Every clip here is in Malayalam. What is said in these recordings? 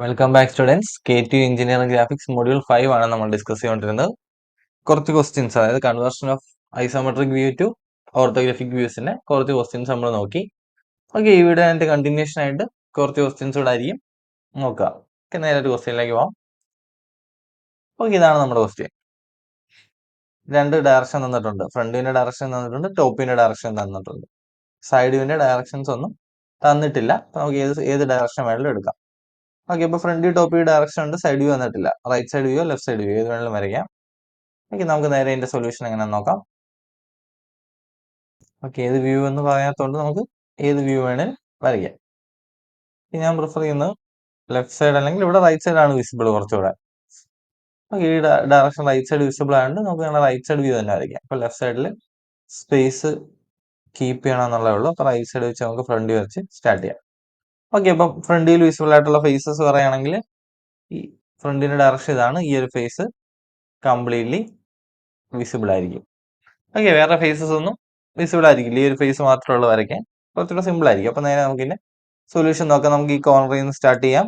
Welcome back students. K2 engineering graphics module 5 ആണ് നമ്മൾ ഡിസ്കസ് ചെയ്തുകൊണ്ടിരുന്നത്. കുറച്ച് ക്വസ്റ്റ്യൻസ്, അതായത് conversion of isometric view to orthographic വ്യൂസിന്റെ കുറച്ച് ക്വസ്റ്റ്യൻസ് നമ്മൾ നോക്കി. ഓക്കെ, ഈ വീഡിയോ അതിന്റെ കണ്ടിന്യൂഷൻ ആയിട്ട് കുറച്ച് ക്വസ്റ്റ്യൻസ് കൂടെ ആയിരിക്കും നോക്കുക. ഓക്കെ, നേരെ ഒരു ക്വസ്റ്റ്യനിലേക്ക് പോകാം. ഓക്കെ, ഇതാണ് നമ്മുടെ ക്വസ്റ്റ്യൻ. രണ്ട് ഡയറക്ഷൻ തന്നിട്ടുണ്ട്. ഫ്രണ്ട് വ്യൂവിന്റെ ഡയറക്ഷൻ തന്നിട്ടുണ്ട്, ടോപ്പ് വ്യൂവിന്റെ ഡയറക്ഷൻ തന്നിട്ടുണ്ട്. സൈഡ് വ്യൂവിന്റെ ഡയറക്ഷൻസ് ഒന്നും തന്നിട്ടില്ല. നമുക്ക് ഏത് ഡയറക്ഷൻ വേണമെങ്കിലും എടുക്കാം. ഓക്കെ, ഇപ്പൊ front view, top view direction ഉണ്ട്, സൈഡ് വ്യൂ വന്നിട്ടില്ല. Right side view, left side view ഏത് വേണമെങ്കിലും വരയ്ക്കാം. ഓക്കെ, നമുക്ക് നേരെ ഇതിന്റെ സൊല്യൂഷൻ എങ്ങനെയാണെന്ന് നോക്കാം. ഓക്കെ, ഏത് വ്യൂ എന്ന് പറയാത്തതുകൊണ്ട് നമുക്ക് ഏത് വ്യൂ വേണേലും വരയ്ക്കാം. ഞാൻ പ്രിഫർ ചെയ്യുന്നത് ലെഫ്റ്റ് സൈഡ്, അല്ലെങ്കിൽ ഇവിടെ റൈറ്റ് സൈഡ് ആണ് വിസിബിൾ കുറച്ചുകൂടെ. ഓക്കെ, ഈ ഡയറക്ഷൻ റൈറ്റ് സൈഡ് വിസിബിൾ ആയതുകൊണ്ട് നമുക്ക് റൈറ്റ് സൈഡ് വ്യൂ തന്നെ വരയ്ക്കാം. അപ്പൊ ലെഫ്റ്റ് സൈഡിൽ സ്പേസ് കീപ്പ് ചെയ്യണം എന്നുള്ളതേ ഉള്ളൂ. അപ്പൊ റൈറ്റ് സൈഡ് വെച്ച് നമുക്ക് ഫ്രണ്ട് വ്യൂ വെച്ച് സ്റ്റാർട്ട് ചെയ്യാം. ഓക്കെ, അപ്പം ഫ്രണ്ട് വ്യൂവിൽ വിസിബിൾ ആയിട്ടുള്ള ഫേസസ് പറയുകയാണെങ്കിൽ ഈ ഫ്രണ്ടിന്റെ ഡയറക്ഷൻ ഇതാണ്. ഈ ഒരു ഫേസ് കംപ്ലീറ്റ്ലി വിസിബിൾ ആയിരിക്കും. ഓക്കെ, വേറെ ഫേസസ് ഒന്നും വിസിബിൾ ആയിരിക്കില്ല. ഈ ഒരു ഫേസ് മാത്രമേ ഉള്ളൂ വരയ്ക്കാൻ. കുറച്ചുകൂടെ സിമ്പിൾ ആയിരിക്കും. അപ്പൊ നേരെ നമുക്ക് ഇതിന്റെ സൊല്യൂഷൻ നോക്കാം. നമുക്ക് ഈ കോർണറിൽ നിന്ന് സ്റ്റാർട്ട് ചെയ്യാം.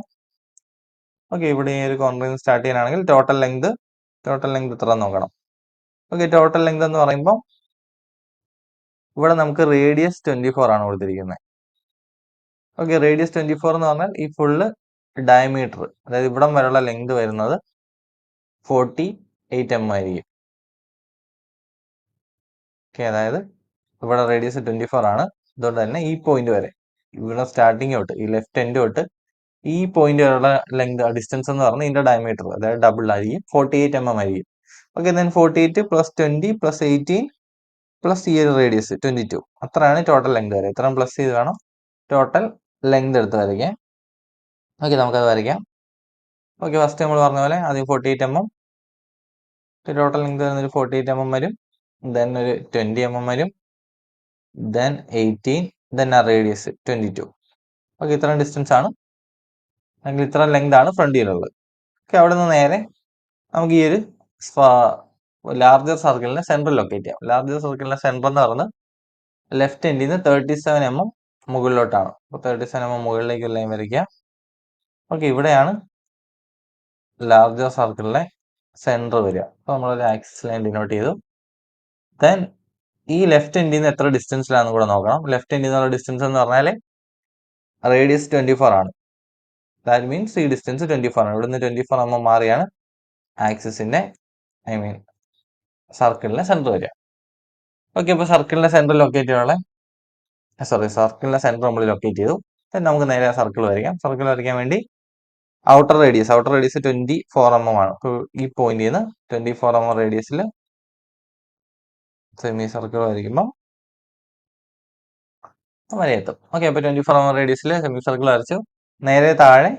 ഓക്കെ, ഇവിടെ ഈ ഒരു കോർണറിൽ നിന്ന് സ്റ്റാർട്ട് ചെയ്യാനാണെങ്കിൽ ടോട്ടൽ ലെങ്ത് എത്ര നോക്കണം. ഓക്കെ, ടോട്ടൽ ലെങ്ത് എന്ന് പറയുമ്പോൾ ഇവിടെ നമുക്ക് റേഡിയസ് 24 ആണ് കൊടുത്തിരിക്കുന്നത്. ഓക്കെ, റേഡിയസ് 24 എന്ന് പറഞ്ഞാൽ ഈ ഫുള്ള് ഡയമീറ്റർ, അതായത് ഇവിടം വരെയുള്ള ലെങ്ത് വരുന്നത് 48 mm ആയിരിക്കും. ഓക്കെ, അതായത് ഇവിടെ റേഡിയസ് 24 ആണ്. അതുകൊണ്ട് തന്നെ ഈ പോയിന്റ് വരെ, ഇവിടെ സ്റ്റാർട്ടിങ് തൊട്ട് ഈ ലെഫ്റ്റ് എൻഡ് തൊട്ട് ഈ പോയിന്റ് വരെയുള്ള ലെങ്ത്, ഡിസ്റ്റൻസ് എന്ന് പറഞ്ഞാൽ ഇതിന്റെ ഡയമീറ്റർ, അതായത് ഡബിൾ ആയിരിക്കും, 48 mm ആയിരിക്കും. Okay, then 48 plus 20 plus 18 plus ഈ ഒരു റേഡിയസ് 22, അത്രയാണ് ടോട്ടൽ ലെങ്ത് വരെ. ഇത്രയും പ്ലസ് ചെയ്ത് വേണം ടോട്ടൽ ലെങ്ത് എടുത്ത് വരയ്ക്കാൻ. ഓക്കെ, നമുക്കത് വരയ്ക്കാം. ഓക്കെ, ഫസ്റ്റ് നമ്മൾ പറഞ്ഞ പോലെ ആദ്യം 48 mm, ടോട്ടൽ ലെങ്ത് വരുന്നൊരു 48 mm വരും. ദെൻ ഒരു 20 mm വരും. ദെൻ 18, ദെൻ ആ റേഡിയസ് 22. ഓക്കെ, ഇത്രയും ഡിസ്റ്റൻസ് ആണ്, അല്ലെങ്കിൽ ഇത്രയും ലെങ്ത് ആണ് ഫ്രണ്ട് വ്യൂയിലുള്ളത്. ഓക്കെ, അവിടെ നിന്ന് നേരെ നമുക്ക് ഈ ഒരു ലാർജർ സർക്കിളിനെ സെന്റർ ലൊക്കേറ്റ് ചെയ്യാം. ലാർജർ സർക്കിളിന്റെ സെന്റർ എന്ന് പറയുന്നത് ലെഫ്റ്റ് എൻഡിൽ നിന്ന് 37 mm മുകളിലോട്ടാണ്. അപ്പോൾ 37 mm മുകളിലേക്ക് ലൈൻ വരയ്ക്കുക. ഓക്കെ, ഇവിടെയാണ് ലാർജർ സർക്കിളിലെ സെന്റർ വരിക. അപ്പോൾ നമ്മളൊരു ആക്സിസ് ലൈൻ ഡിനോട്ട് ചെയ്തു. ദെൻ ഈ ലെഫ്റ്റ് എൻഡിൽ നിന്ന് എത്ര ഡിസ്റ്റൻസിലാണെന്ന് കൂടെ നോക്കണം. ലെഫ്റ്റ് എൻഡിൽ നിന്നുള്ള ഡിസ്റ്റൻസ് എന്ന് പറഞ്ഞാൽ റേഡിയസ് 24 ആണ്. ദാറ്റ് മീൻസ് ഈ ഡിസ്റ്റൻസ് 24 ആണ്. ഇവിടുന്ന് 24 mm മാറിയാണ് ആക്സിസിന്റെ, സർക്കിളിന്റെ സെന്റർ വരിക. ഓക്കെ, അപ്പോൾ സർക്കിളിന്റെ സെന്റർ ലൊക്കേറ്റ് ചെയ്യാനുള്ള സർക്കിളിന്റെ സെന്റർ നമ്മൾ ലൊക്കേറ്റ് ചെയ്തു. നമുക്ക് നേരെ സർക്കിൾ വരയ്ക്കാം. സർക്കിൾ വരയ്ക്കാൻ വേണ്ടി ഔട്ടർ റേഡിയസ് 24 mm ആണ്. അപ്പോൾ ഈ പോയിന്റിൽ നിന്ന് 24 mm റേഡിയസിൽ സെമി സർക്കിൾ വരയ്ക്കുമ്പോൾ വരെ എത്തും. ഓക്കെ, അപ്പോൾ 24 mm റേഡിയസിൽ സെമി സർക്കിൾ വരച്ചു. നേരെ താഴെ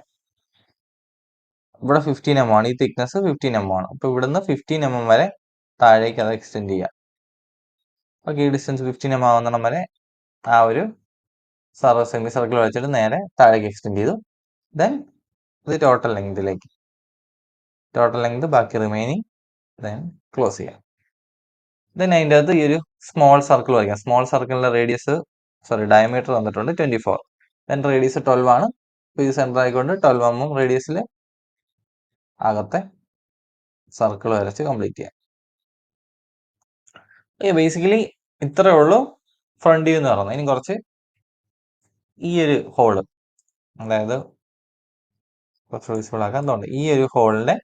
ഇവിടെ 15 mm ആണ്. ഈ തിക്നെസ് 15 mm ആണ്. അപ്പോൾ ഇവിടുന്ന് 15 mm വരെ താഴേക്ക് അത് എക്സ്റ്റെൻഡ് ചെയ്യാം. ഓക്കെ, ഈ ഡിസ്റ്റൻസ് 15 mm ആവുന്നിടം വരെ ആ ഒരു സെമി സർക്കിൾ വെച്ചിട്ട് നേരെ താഴേക്ക് എക്സ്റ്റെൻഡ് ചെയ്തു. ദെൻ ഇത് ടോട്ടൽ ലെങ്ത് ബാക്കി റിമൈനിങ്, ദെൻ ക്ലോസ് ചെയ്യാം. ദെൻ അതിൻ്റെ അകത്ത് ഈ ഒരു സ്മോൾ സർക്കിൾ വരയ്ക്കാം. സ്മോൾ സർക്കിളിന്റെ റേഡിയസ് ഡയമീറ്റർ തന്നിട്ടുണ്ട് 24. ദെൻ റേഡിയസ് 12 ആണ്. അപ്പോൾ ഇത് സെന്റർ ആയിക്കൊണ്ട് 12 mm റേഡിയസിൽ അകത്തെ സർക്കിൾ വരച്ച് കംപ്ലീറ്റ് ചെയ്യാം. ബേസിക്കലി ഇത്രയേ ഉള്ളൂ ഫ്രണ്ട് വ്യൂ എന്ന് പറയുന്നത്. ഇനി കുറച്ച് ഈ ഒരു ഹോള്, അതായത് കുറച്ച് വിസിബിൾ ആക്കാൻ തോന്നുന്നു. ഈ ഒരു ഹോളിന്റെ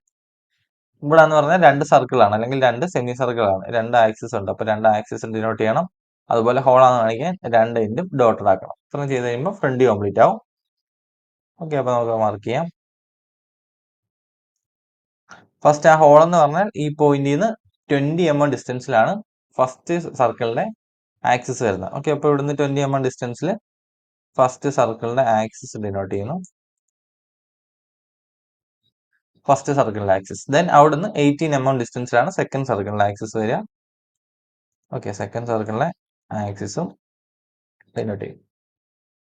ഇവിടെ എന്ന് പറഞ്ഞാൽ രണ്ട് സർക്കിളാണ്, അല്ലെങ്കിൽ രണ്ട് സെമി സർക്കിളാണ്. രണ്ട് ആക്സിസ് ഉണ്ട്. അപ്പോൾ രണ്ട് ആക്സിസ് ഡിനോട്ട് ചെയ്യണം. അതുപോലെ ഹോളാന്ന് കാണിക്കാൻ രണ്ട് എൻഡും ഡോട്ടഡ് ആക്കണം. ഇത്രയും ചെയ്ത് കഴിയുമ്പോൾ ഫ്രണ്ട് വ്യൂ കംപ്ലീറ്റ് ആവും. ഓക്കെ, അപ്പോൾ നമുക്ക് മാർക്ക് ചെയ്യാം. ഫസ്റ്റ് ആ ഹോൾ എന്ന് പറഞ്ഞാൽ ഈ പോയിന്റിൽ നിന്ന് 20 mm ഡിസ്റ്റൻസിലാണ് ഫസ്റ്റ് സർക്കിളിന്റെ ആക്സിസ് വരുന്നത്. ഓക്കെ, അപ്പോൾ ഇവിടുന്ന് 20 mm ഡിസ്റ്റൻസിൽ ഫസ്റ്റ് സർക്കിളിന്റെ ആക്സിസ് ഡിനോട്ട് ചെയ്യുന്നു. ഫസ്റ്റ് സർക്കിളിന്റെ ആക്സിസ്. ദെൻ അവിടുന്ന് 18 mm ഡിസ്റ്റൻസിലാണ് സെക്കൻഡ് സർക്കിളിന്റെ ആക്സിസ് വരിക. ഓക്കെ, സെക്കൻഡ് സർക്കിളിന്റെ ആക്സിസും ഡിനോട്ട് ചെയ്യും.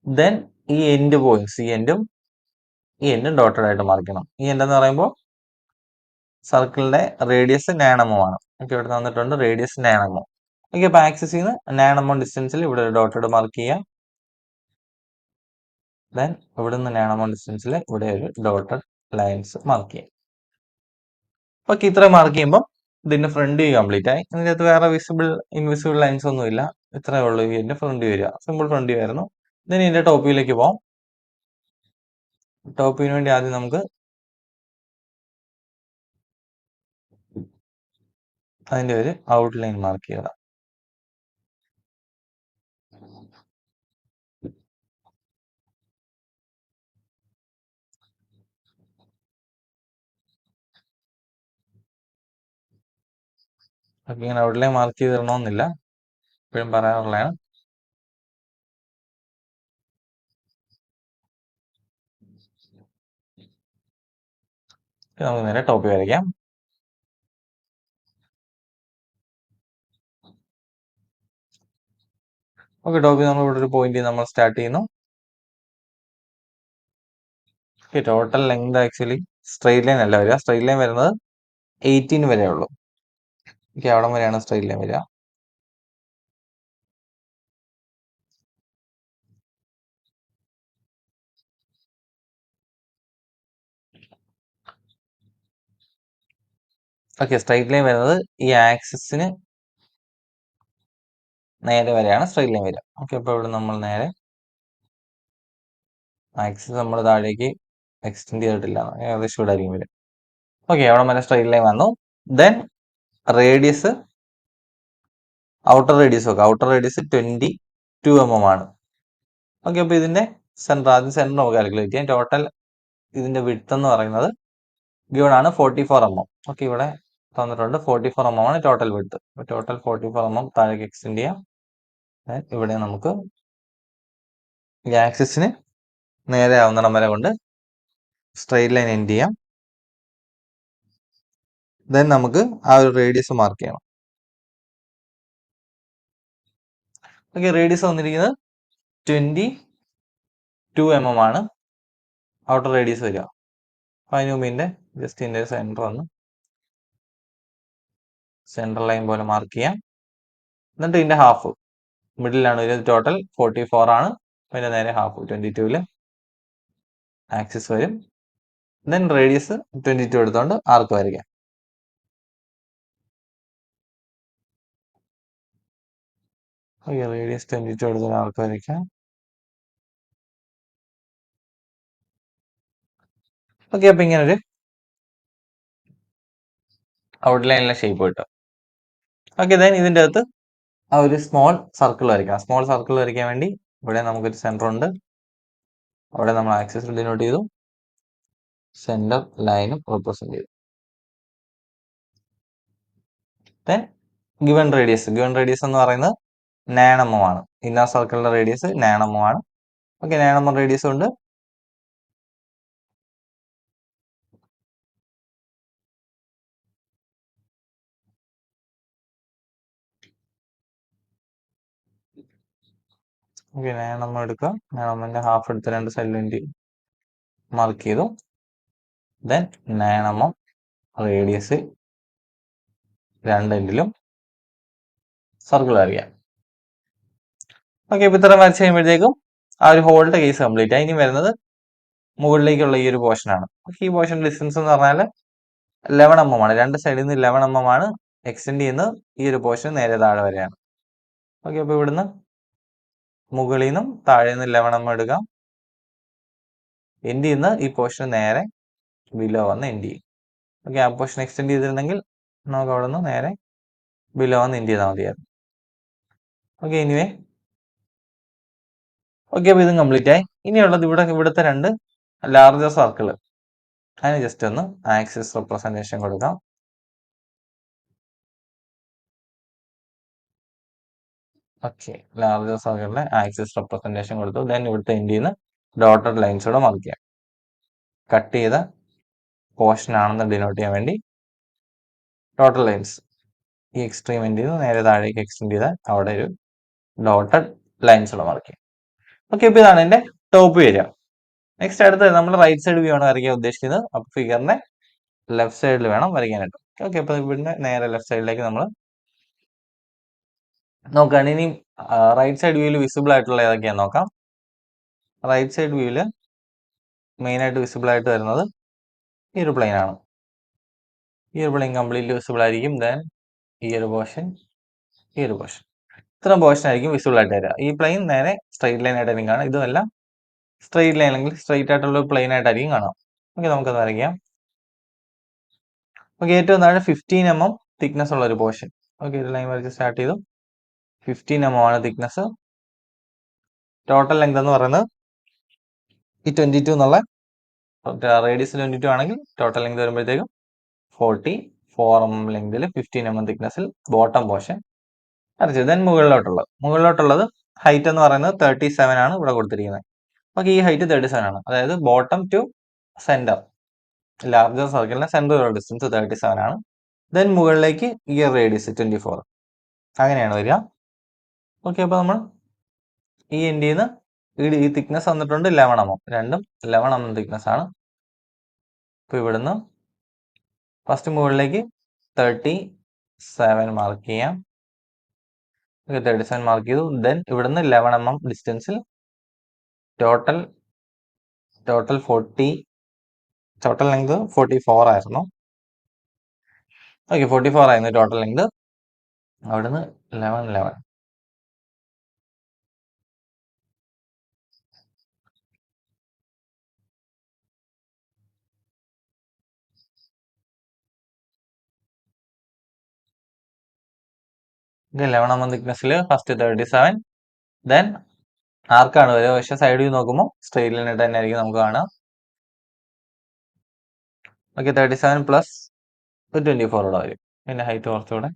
ദെൻ ഈ എൻഡ് പോയിന്റ്സ്, ഈ എൻഡും ഡോട്ടഡ് ആയിട്ട് മാർക്ക് ചെയ്യണം. ഈ എൻഡ് എന്ന് പറയുമ്പോൾ സർക്കിളിന്റെ റേഡിയസ് 9 mm ആണ്. ഓക്കെ, ഇവിടെ തന്നിട്ടുണ്ട് റേഡിയസ് 9 mm. ഓക്കെ, അപ്പൊ ആക്സിസിൽ നിന്ന് 9 mm ഡിസ്റ്റൻസിൽ ഇവിടെ ഒരു ഡോട്ടഡ് മാർക്ക് ചെയ്യാം. ദെൻ ഇവിടെ നിന്ന് 9 mm ഡിസ്റ്റൻസിൽ ഇവിടെ ഒരു ഡോട്ടഡ് ലൈൻസ് മാർക്ക് ചെയ്യാം. ഓക്കെ, ഇത്ര മാർക്ക് ചെയ്യുമ്പോൾ ഇതിന്റെ ഫ്രണ്ട് വ്യൂ കംപ്ലീറ്റ് ആയി. ഇതിന്റെ അകത്ത് വേറെ വിസിബിൾ ഇൻവിസിബിൾ ലൈൻസ് ഒന്നും ഇല്ല. ഇത്രേ ഉള്ളൂ ഇതിന്റെ ഫ്രണ്ട് വ്യൂ വരിക. സിമ്പിൾ ഫ്രണ്ട് വ്യൂ ആയിരുന്നു. ഇതിന് ഇതിന്റെ ടോപ്പ് വ്യൂയിലേക്ക് പോകാം. ടോപ്പ് വ്യൂവിന് വേണ്ടി ആദ്യം നമുക്ക് അതിന്റെ ഒരു ഔട്ട്ലൈൻ മാർക്ക് ചെയ്യണം. ഓക്കെ, ഇങ്ങനെ ഔട്ട്ലൈൻ മാർക്ക് ചെയ്ത് തരണമെന്നില്ല, എപ്പോഴും പറയാറുള്ളതാണ്. നമുക്ക് നേരെ ടോപ്പ് വരയ്ക്കാം. ഓക്കെ, ടോപ്പിൽ നമ്മൾ ഇവിടെ ഒരു പോയിന്റ് നമ്മൾ സ്റ്റാർട്ട് ചെയ്യുന്നു. Okay, total length actually straight line അല്ല വരിക. സ്ട്രെയിറ്റ് ലൈൻ വരുന്നത് 18 വരെ ഉള്ളൂ. ഓക്കെ, അവിടെ വരെയാണ് സ്ട്രെയിറ്റ് ലൈൻ വരിക. ഓക്കെ, സ്ട്രെയിറ്റ് ലൈൻ വരുന്നത് ഈ ആക്സിസിന് നേരെ വരെയാണ് സ്ട്രെയിറ്റ് ലൈൻ വരിക. ഓക്കെ, അപ്പോൾ ഇവിടെ നമ്മൾ നേരെ ആക്സിസ് നമ്മൾ താഴേക്ക് എക്സ്റ്റെൻഡ് ചെയ്തിട്ടില്ല, ഏകദേശം ഇവിടെ ആയിരിക്കും വരിക. ഓക്കെ, അവിടെ വരെ സ്ട്രെയിറ്റ് ലൈൻ വന്നു. ദെൻ റേഡിയസ്, ഔട്ടർ റേഡിയസ് നോക്കാം. ഔട്ടർ റേഡിയസ് 22 mm ആണ്. ഓക്കെ, അപ്പോൾ ഇതിന്റെ സെന്റർ, ആദ്യം സെന്റർ നമുക്ക് കാൽക്കുലേറ്റ് ചെയ്യാം. ടോട്ടൽ ഇതിന്റെ വിഡ്ത്ത് എന്ന് പറയുന്നത് ഗിവൺ ആണ് 44 mm. ഓക്കെ, ഇവിടെ തന്നിട്ടുണ്ട് 44 mm ആണ് ടോട്ടൽ വിഡ്ത്ത്. ടോട്ടൽ 44 mm താഴേക്ക് എക്സ്റ്റെൻഡ് ചെയ്യാം. ഇവിടെ നമുക്ക് ഈ ആക്സിസിന് നേരെ ആവുന്നിടം വരെ കൊണ്ട് സ്ട്രെയിറ്റ് ലൈൻ എൻഡ് ചെയ്യാം. ദെൻ നമുക്ക് ആ ഒരു റേഡിയസ് മാർക്ക് ചെയ്യണം. ഓക്കെ, റേഡിയസ് വന്നിരിക്കുന്നത് 22 mm ആണ് ഔട്ടർ റേഡിയസ് വരിക. അതിന് മുമ്പ് ഇതിന്റെ ജസ്റ്റ് ഇതിന്റെ സെന്റർ ഒന്ന് സെൻട്രൽ ലൈൻ പോലെ മാർക്ക് ചെയ്യാം. എന്നിട്ട് ഇതിന്റെ ഹാഫ് മിഡിലാണ് വരുന്നത്. ടോട്ടൽ 44 ആണ്. അതിന്റെ നേരെ ഹാഫ് 22 ആക്സിസ് വരും. ദെൻ റേഡിയസ് 22 എടുത്തുകൊണ്ട് ആർക്ക് വരയ്ക്കാം. ഓക്കെ, റേഡിയസ് 22 എടുത്തുകൊണ്ട് ആർക്ക് വരയ്ക്കാം. ഓക്കെ, അപ്പൊ ഇങ്ങനെ ഒരു ഔട്ട്ലൈനിലെ ഷേപ്പ് കിട്ടും. ഓക്കെ, ദെൻ ഇതിന്റെ അകത്ത് ആ ഒരു സ്മോൾ സർക്കിൾ വരയ്ക്കാം. സ്മോൾ സർക്കിൾ വരയ്ക്കാൻ വേണ്ടി ഇവിടെ നമുക്കൊരു സെന്റർ ഉണ്ട്. അവിടെ നമ്മൾ ആക്സിസ് ഡിനോട്ട് ചെയ്തു, സെന്റർ ലൈനും റെപ്രസെന്റ് ചെയ്തു. ദെൻ ഗിവൺ റേഡിയസ് എന്ന് പറയുന്നത് 9 mm ആണ്. ഇന്നർ സർക്കിളിന്റെ റേഡിയസ് 9 mm ആണ്. ഓക്കെ, 9 mm റേഡിയസ് ഉണ്ട്. ഓക്കെ, 9 mm എടുക്കുക. 9 mm ന്റെ ഹാഫ് എടുത്ത് രണ്ട് സൈഡിൽ മാർക്ക് ചെയ്തു. ദെൻ 9 mm റേഡിയസ് രണ്ട് എൻഡിലും സർക്കിൾ വരയ്ക്കാം. ഓക്കെ, ഇപ്പൊ ഇത്ര വരച്ച് കഴിയുമ്പോഴത്തേക്കും ആ ഒരു ഹോളിന്റെ കേസ് കംപ്ലീറ്റ് ആയി. ഇനി വരുന്നത് മുകളിലേക്കുള്ള ഈ ഒരു പോർഷൻ ആണ്. ഓക്കെ, ഈ പോർഷൻ ഡിസ്റ്റൻസ് എന്ന് പറഞ്ഞാൽ 11 mm ആണ്. രണ്ട് സൈഡിൽ നിന്ന് 11 mm ആണ് എക്സ്റ്റെൻഡ് ചെയ്യുന്നത്. ഈ ഒരു പോർഷൻ നേരെ താഴെ വരെയാണ്. ഓക്കെ, അപ്പൊ ഇവിടുന്ന് മുകളിൽ നിന്നും താഴെ നിന്ന് 11 mm എടുക്കാം. എൻഡ് ചെയ്യുന്ന ഈ പോർഷൻ നേരെ ബിലോ വന്ന് എൻഡ് ചെയ്യും. ഓക്കെ, ആ പോർഷൻ എക്സ്റ്റെൻഡ് ചെയ്തിരുന്നെങ്കിൽ നമുക്ക് അവിടെ നിന്ന് നേരെ ബിലോ വന്ന് എൻഡ് ചെയ്താൽ മതിയായിരുന്നു. ഓക്കെ, എനിവേ ഓക്കെ, അപ്പോൾ ഇതും കംപ്ലീറ്റ് ആയി. ഇനിയുള്ളത് ഇവിടുത്തെ രണ്ട് ലാർജർ സർക്കിൾ, അതിന് ജസ്റ്റ് ഒന്ന് ആക്സിസ് റെപ്രസെന്റേഷൻ കൊടുക്കാം. ഓക്കെ, ലാർജർ സർക്കിളിന് ആക്സിസ് റെപ്രസെന്റേഷൻ കൊടുത്തു. ദെൻ ഇവിടുത്തെ എൻഡ് ചെയ്യുന്ന ഡോട്ടഡ് ലൈൻസോടെ മാർക്ക് ചെയ്യാം. കട്ട് ചെയ്ത പോർഷൻ ആണെന്ന് ഡിനോട്ട് ചെയ്യാൻ വേണ്ടി ഡോട്ടഡ് ലൈൻസ് ഈ എക്സ്ട്രീം എൻഡ് ചെയ്ത് നേരെ താഴേക്ക് എക്സ്റ്റെൻഡ് ചെയ്താൽ അവിടെ ഒരു ഡോട്ടഡ് ലൈൻസോടെ മാർക്ക് ചെയ്യാം. ഓക്കെ, ഇപ്പോൾ ഇതാണ് എൻ്റെ ടോപ്പ് വരിക. നെക്സ്റ്റ് അടുത്ത് നമ്മൾ റൈറ്റ് സൈഡ് വ്യൂ ആണ് വരയ്ക്കാൻ ഉദ്ദേശിക്കുന്നത്. അപ്പോൾ ഫിഗറിന്റെ ലെഫ്റ്റ് സൈഡിൽ വേണം വരയ്ക്കാനായിട്ട്. ഓക്കെ, അപ്പോൾ ഇവിടുന്ന് നേരെ ലെഫ്റ്റ് സൈഡിലേക്ക് നമ്മൾ നോക്കുകയാണ്. ഇനി റൈറ്റ് സൈഡ് വ്യൂവിൽ വിസിബിൾ ആയിട്ടുള്ള ഏതൊക്കെയാന്ന് നോക്കാം. റൈറ്റ് സൈഡ് വ്യൂവിൽ മെയിൻ ആയിട്ട് വിസിബിൾ ആയിട്ട് വരുന്നത് ഈ ഒരു പ്ലെയിൻ ആണ്. ഈ ഒരു പ്ലെയിൻ കംപ്ലീറ്റ്ലി വിസിബിൾ ആയിരിക്കും. ദെൻ ഈ ഒരു പോർഷൻ, ഈ ഒരു പോർഷൻ, ഇത്രയും പോർഷൻ ആയിരിക്കും വിസിബിൾ ആയിട്ട് വരിക. ഈ പ്ലെയിൻ നേരെ സ്ട്രെയിറ്റ് ലൈൻ ആയിട്ടായിരിക്കും കാണാം. ഇതുമല്ല സ്ട്രെയിറ്റ് ലൈൻ അല്ലെങ്കിൽ സ്ട്രെയിറ്റ് ആയിട്ടുള്ള ഒരു പ്ലെയിൻ ആയിട്ടായിരിക്കും കാണാം. ഓക്കെ, നമുക്കത് വരയ്ക്കാം. ഓക്കെ, ഏറ്റവും താഴെ 15 mm തിക്നെസ് ഉള്ള ഒരു പോർഷൻ. ഓക്കെ, ഒരു ലൈൻ വരച്ച് സ്റ്റാർട്ട് ചെയ്തു. 15 mm ആണ് തിക്നെസ്. ടോട്ടൽ ലെങ്ത് എന്ന് പറയുന്നത് ഈ 22 എന്നുള്ള റേഡിയസ് 22 ആണെങ്കിൽ ടോട്ടൽ ലെങ്ത് വരുമ്പോഴത്തേക്കും 44 mm ലെങ്തിൽ 15 mm തിക്നെസ്സിൽ ബോട്ടം പോർഷൻ വരച്ചു. ദെൻ മുകളിലോട്ടുള്ളത് ഹൈറ്റ് എന്ന് പറയുന്നത് 37 ആണ് ഇവിടെ കൊടുത്തിരിക്കുന്നത്. ഓക്കെ, ഈ ഹൈറ്റ് 37 ആണ്. അതായത് ബോട്ടം ടു സെന്റർ ലാർജർ സർക്കിളിന്റെ സെന്റർ ഡിസ്റ്റൻസ് 37 ആണ്. ദെൻ മുകളിലേക്ക് ഈ റേഡിയസ് 24, അങ്ങനെയാണ് വരിക. ഓക്കെ, അപ്പൊ നമ്മൾ ഈ എൻഡിൽ നിന്ന് ഈ തിക്നെസ് വന്നിട്ടുണ്ട് 11 mm, രണ്ടും 11 mm തിക്നെസ് ആണ്. അപ്പൊ ഇവിടുന്ന് ഫസ്റ്റ് മുകളിലേക്ക് 37 മാർക്ക് ചെയ്യാം. 37 മാർക്ക് ചെയ്തു. ദെൻ ഇവിടുന്ന് 11 mm ഡിസ്റ്റൻസിൽ ടോട്ടൽ 40, ടോട്ടൽ ലെങ്ത് 44 ആയിരുന്നു. ഓക്കെ, 44 ആയിരുന്നു ടോട്ടൽ ലെങ്ത്. അവിടുന്ന് 11 mm തിക്നെസ്സിൽ ഫസ്റ്റ് 37. ദെൻ ആർക്കാണ് വരിക? പക്ഷെ സൈഡ് വ്യൂ നോക്കുമ്പോൾ സ്ട്രെയിറ്റ് ലൈൻ ആയിട്ട് തന്നെ ആയിരിക്കും നമുക്ക് കാണാം. ഓക്കെ, 37 പ്ലസ് 24 ഇവിടെ വരും. പിന്നെ ഹൈറ്റ് കുറച്ചുകൂടെ.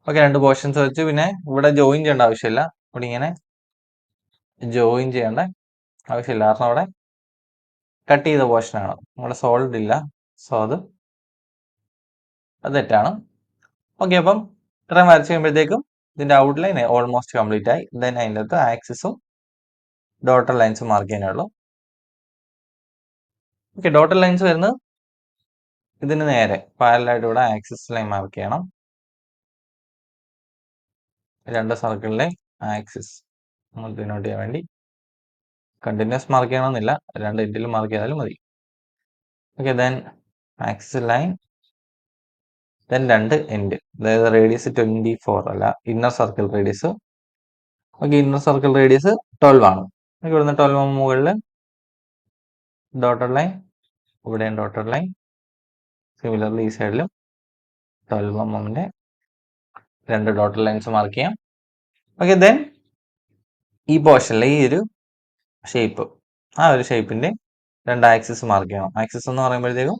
ഓക്കെ, രണ്ട് പോർഷൻസ് വെച്ച് പിന്നെ ഇവിടെ ജോയിൻ ചെയ്യേണ്ട ആവശ്യമില്ല. ഇവിടെ ഇങ്ങനെ ജോയിൻ ചെയ്യേണ്ട ആവശ്യമില്ല, കാരണം അവിടെ കട്ട് ചെയ്ത പോർഷനാണ്, നമ്മുടെ സോൾഡ് ഇല്ല. സോ അത് തെറ്റാണ്. ഓക്കെ, അപ്പം ഇത്രയും വരച്ച് കഴിയുമ്പോഴത്തേക്കും ഇതിന്റെ ഔട്ട്ലൈൻ ഓൾമോസ്റ്റ് കംപ്ലീറ്റ് ആയി. ദെൻ അതിൻ്റെ അകത്ത് ആക്സിസും ഡോട്ടർ ലൈൻസും മാർക്ക് ചെയ്യാനുള്ളൂ. ഓക്കെ, ഡോട്ടർ ലൈൻസ് വരുന്നത് ഇതിന് നേരെ പാരലായിട്ട് ഇവിടെ ആക്സിസ് ലൈൻ മാർക്ക് ചെയ്യണം. രണ്ട് സർക്കിളിലെ ആക്സിസ് നമ്മൾ ഡിനോട്ട് ചെയ്യാൻ വേണ്ടി കണ്ടിന്യൂസ് മാർക്ക് ചെയ്യണമെന്നില്ല, രണ്ട് എൻഡിൽ മാർക്ക് ചെയ്താലും മതി. Okay, then axis line, then രണ്ട് എൻഡ്, അതായത് റേഡിയസ് 24 അല്ല, inner circle radius. Okay, inner circle radius 12 ആണ്. ഇവിടുന്ന് 12 mm മുകളിൽ ഡോട്ടർ ലൈൻ, ഇവിടെയും ഡോട്ടർ ലൈൻ. സിമിലർലി ഈ സൈഡിലും 12 mm രണ്ട് ഡോട്ടർ ലൈൻസ് മാർക്ക് ചെയ്യാം. ഓക്കെ, ദെൻ ഈ പോർഷനിലെ ഈ ഒരു ഷേപ്പ്, ആ ഒരു ഷേപ്പിന്റെ രണ്ട് ആക്സിസ് മാർക്ക് ചെയ്യണം. ആക്സിസ് എന്ന് പറയുമ്പോഴത്തേക്കും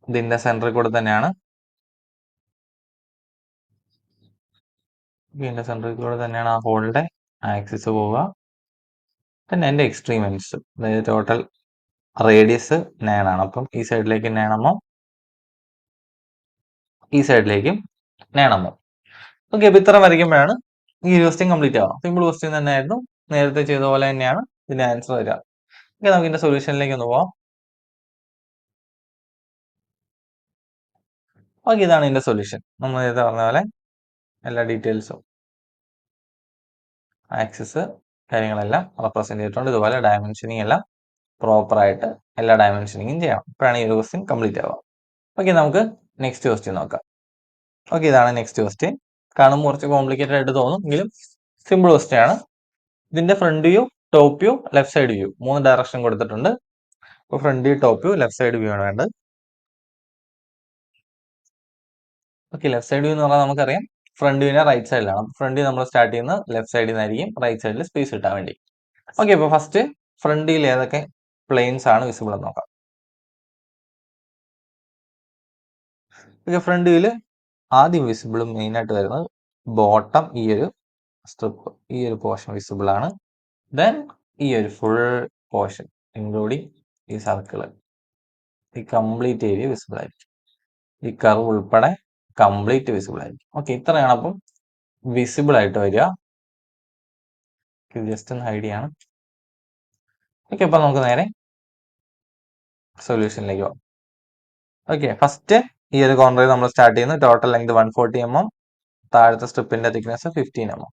ഇതിന്റെ സെന്ററിൽ കൂടെ തന്നെയാണ്, ഇതിന്റെ സെന്ററിൽ കൂടെ തന്നെയാണ് ആ ഹോളിന്റെ ആക്സിസ് പോവുക. പിന്നെ എന്റെ എക്സ്ട്രീം എൻഡ്സ്, അതായത് ടോട്ടൽ റേഡിയസ് 9 ആണ്. അപ്പം ഈ സൈഡിലേക്ക് 9 mm, ഈ സൈഡിലേക്കും 9 mm. ഓക്കെ, അപ്പൊ ഇത്ര വരയ്ക്കുമ്പോഴാണ് ഈ ക്വസ്റ്റ്യൻ കംപ്ലീറ്റ് ആവുക. സിമ്പിൾ ക്വസ്റ്റ്യൻ തന്നെയായിരുന്നു, നേരത്തെ ചെയ്ത പോലെ തന്നെയാണ് ഇതിന്റെ ആൻസർ വരിക. ഓക്കെ, നമുക്ക് ഇതിന്റെ സൊല്യൂഷനിലേക്ക് ഒന്ന് പോവാം. ഓക്കെ, ഇതാണ് ഇതിന്റെ സൊല്യൂഷൻ. നമ്മൾ നേരത്തെ പറഞ്ഞ പോലെ എല്ലാ ഡീറ്റെയിൽസും ആക്സിസ് കാര്യങ്ങളെല്ലാം റെപ്രസെന്റ് ചെയ്തിട്ടുണ്ട്. ഇതുപോലെ ഡയമെൻഷനിങ് എല്ലാം പ്രോപ്പറായിട്ട് എല്ലാ ഡയമെൻഷനിങ്ങും ചെയ്യണം. അപ്പോഴാണ് ഈ ഒരു ക്വസ്റ്റ്യൻ കംപ്ലീറ്റ് ആവുക. ഓക്കെ, നമുക്ക് നെക്സ്റ്റ് ക്വസ്റ്റ്യൻ നോക്കാം. ഓക്കെ, ഇതാണ് നെക്സ്റ്റ് ക്വസ്റ്റ്യൻ. കാണുമ്പോൾ കുറച്ച് കോംപ്ലിക്കേറ്റഡ് ആയിട്ട് തോന്നും, എങ്കിലും സിമ്പിൾ ക്വസ്റ്റ്യൻ ആണ്. ഇതിന്റെ front view, top view, left side view, 3 direction കൊടുത്തിട്ടുണ്ട്. അപ്പോൾ front view, top view, left side view ആണ് വേണ്ടത്. ഓക്കെ, ലെഫ്റ്റ് സൈഡ് വ്യൂ എന്ന് പറഞ്ഞാൽ നമുക്കറിയാം ഫ്രണ്ട് വ്യൂവിന്റെ റൈറ്റ് സൈഡിലാണ്. അപ്പോൾ ഫ്രണ്ട് വ്യൂ നമ്മൾ സ്റ്റാർട്ട് ചെയ്യുന്നത് ലെഫ്റ്റ് സൈഡിൽ നിന്നായിരിക്കും, റൈറ്റ് സൈഡിൽ സ്പേസ് കിട്ടാൻ വേണ്ടി. ഓക്കെ, അപ്പോൾ ഫസ്റ്റ് ഫ്രണ്ട് വ്യൂയിൽ ഏതൊക്കെ പ്ലെയിൻസ് ആണ് വിസിബിൾ എന്ന് നോക്കാം. ഓക്കെ, ഫ്രണ്ട് വ്യൂവിൽ ആദ്യം വിസിബിൾ മെയിൻ ആയിട്ട് വരുന്നത് ബോട്ടം, ഈ ഒരു സ്ട്രിപ്പ്, ഈ ഒരു പോർഷൻ വിസിബിൾ ആണ്. ദെൻ ഈ ഒരു ഫുൾ പോർഷൻ ഇൻക്ലൂഡിങ് ഈ സർക്കിള്, ഈ കംപ്ലീറ്റ് ഏരിയ വിസിബിൾ ആയിരിക്കും. ഈ കർവ് ഉൾപ്പെടെ കംപ്ലീറ്റ് വിസിബിൾ ആയിരിക്കും. ഓക്കെ, ഇത്രയാണ് അപ്പം വിസിബിൾ ആയിട്ട് വരിക. ജസ്റ്റ് ഒന്ന് ഹൈഡ് ചെയ്യാണ്. ഓക്കെ, അപ്പൊ നമുക്ക് നേരെ സൊല്യൂഷനിലേക്ക് പോകാം. ഓക്കെ, ഫസ്റ്റ് ഈ ഒരു കോർണറിൽ നമ്മൾ സ്റ്റാർട്ട് ചെയ്യുന്നു. ടോട്ടൽ ലെങ്ത് 140 mm, താഴത്തെ സ്ട്രിപ്പിന്റെ thickness 15 mm.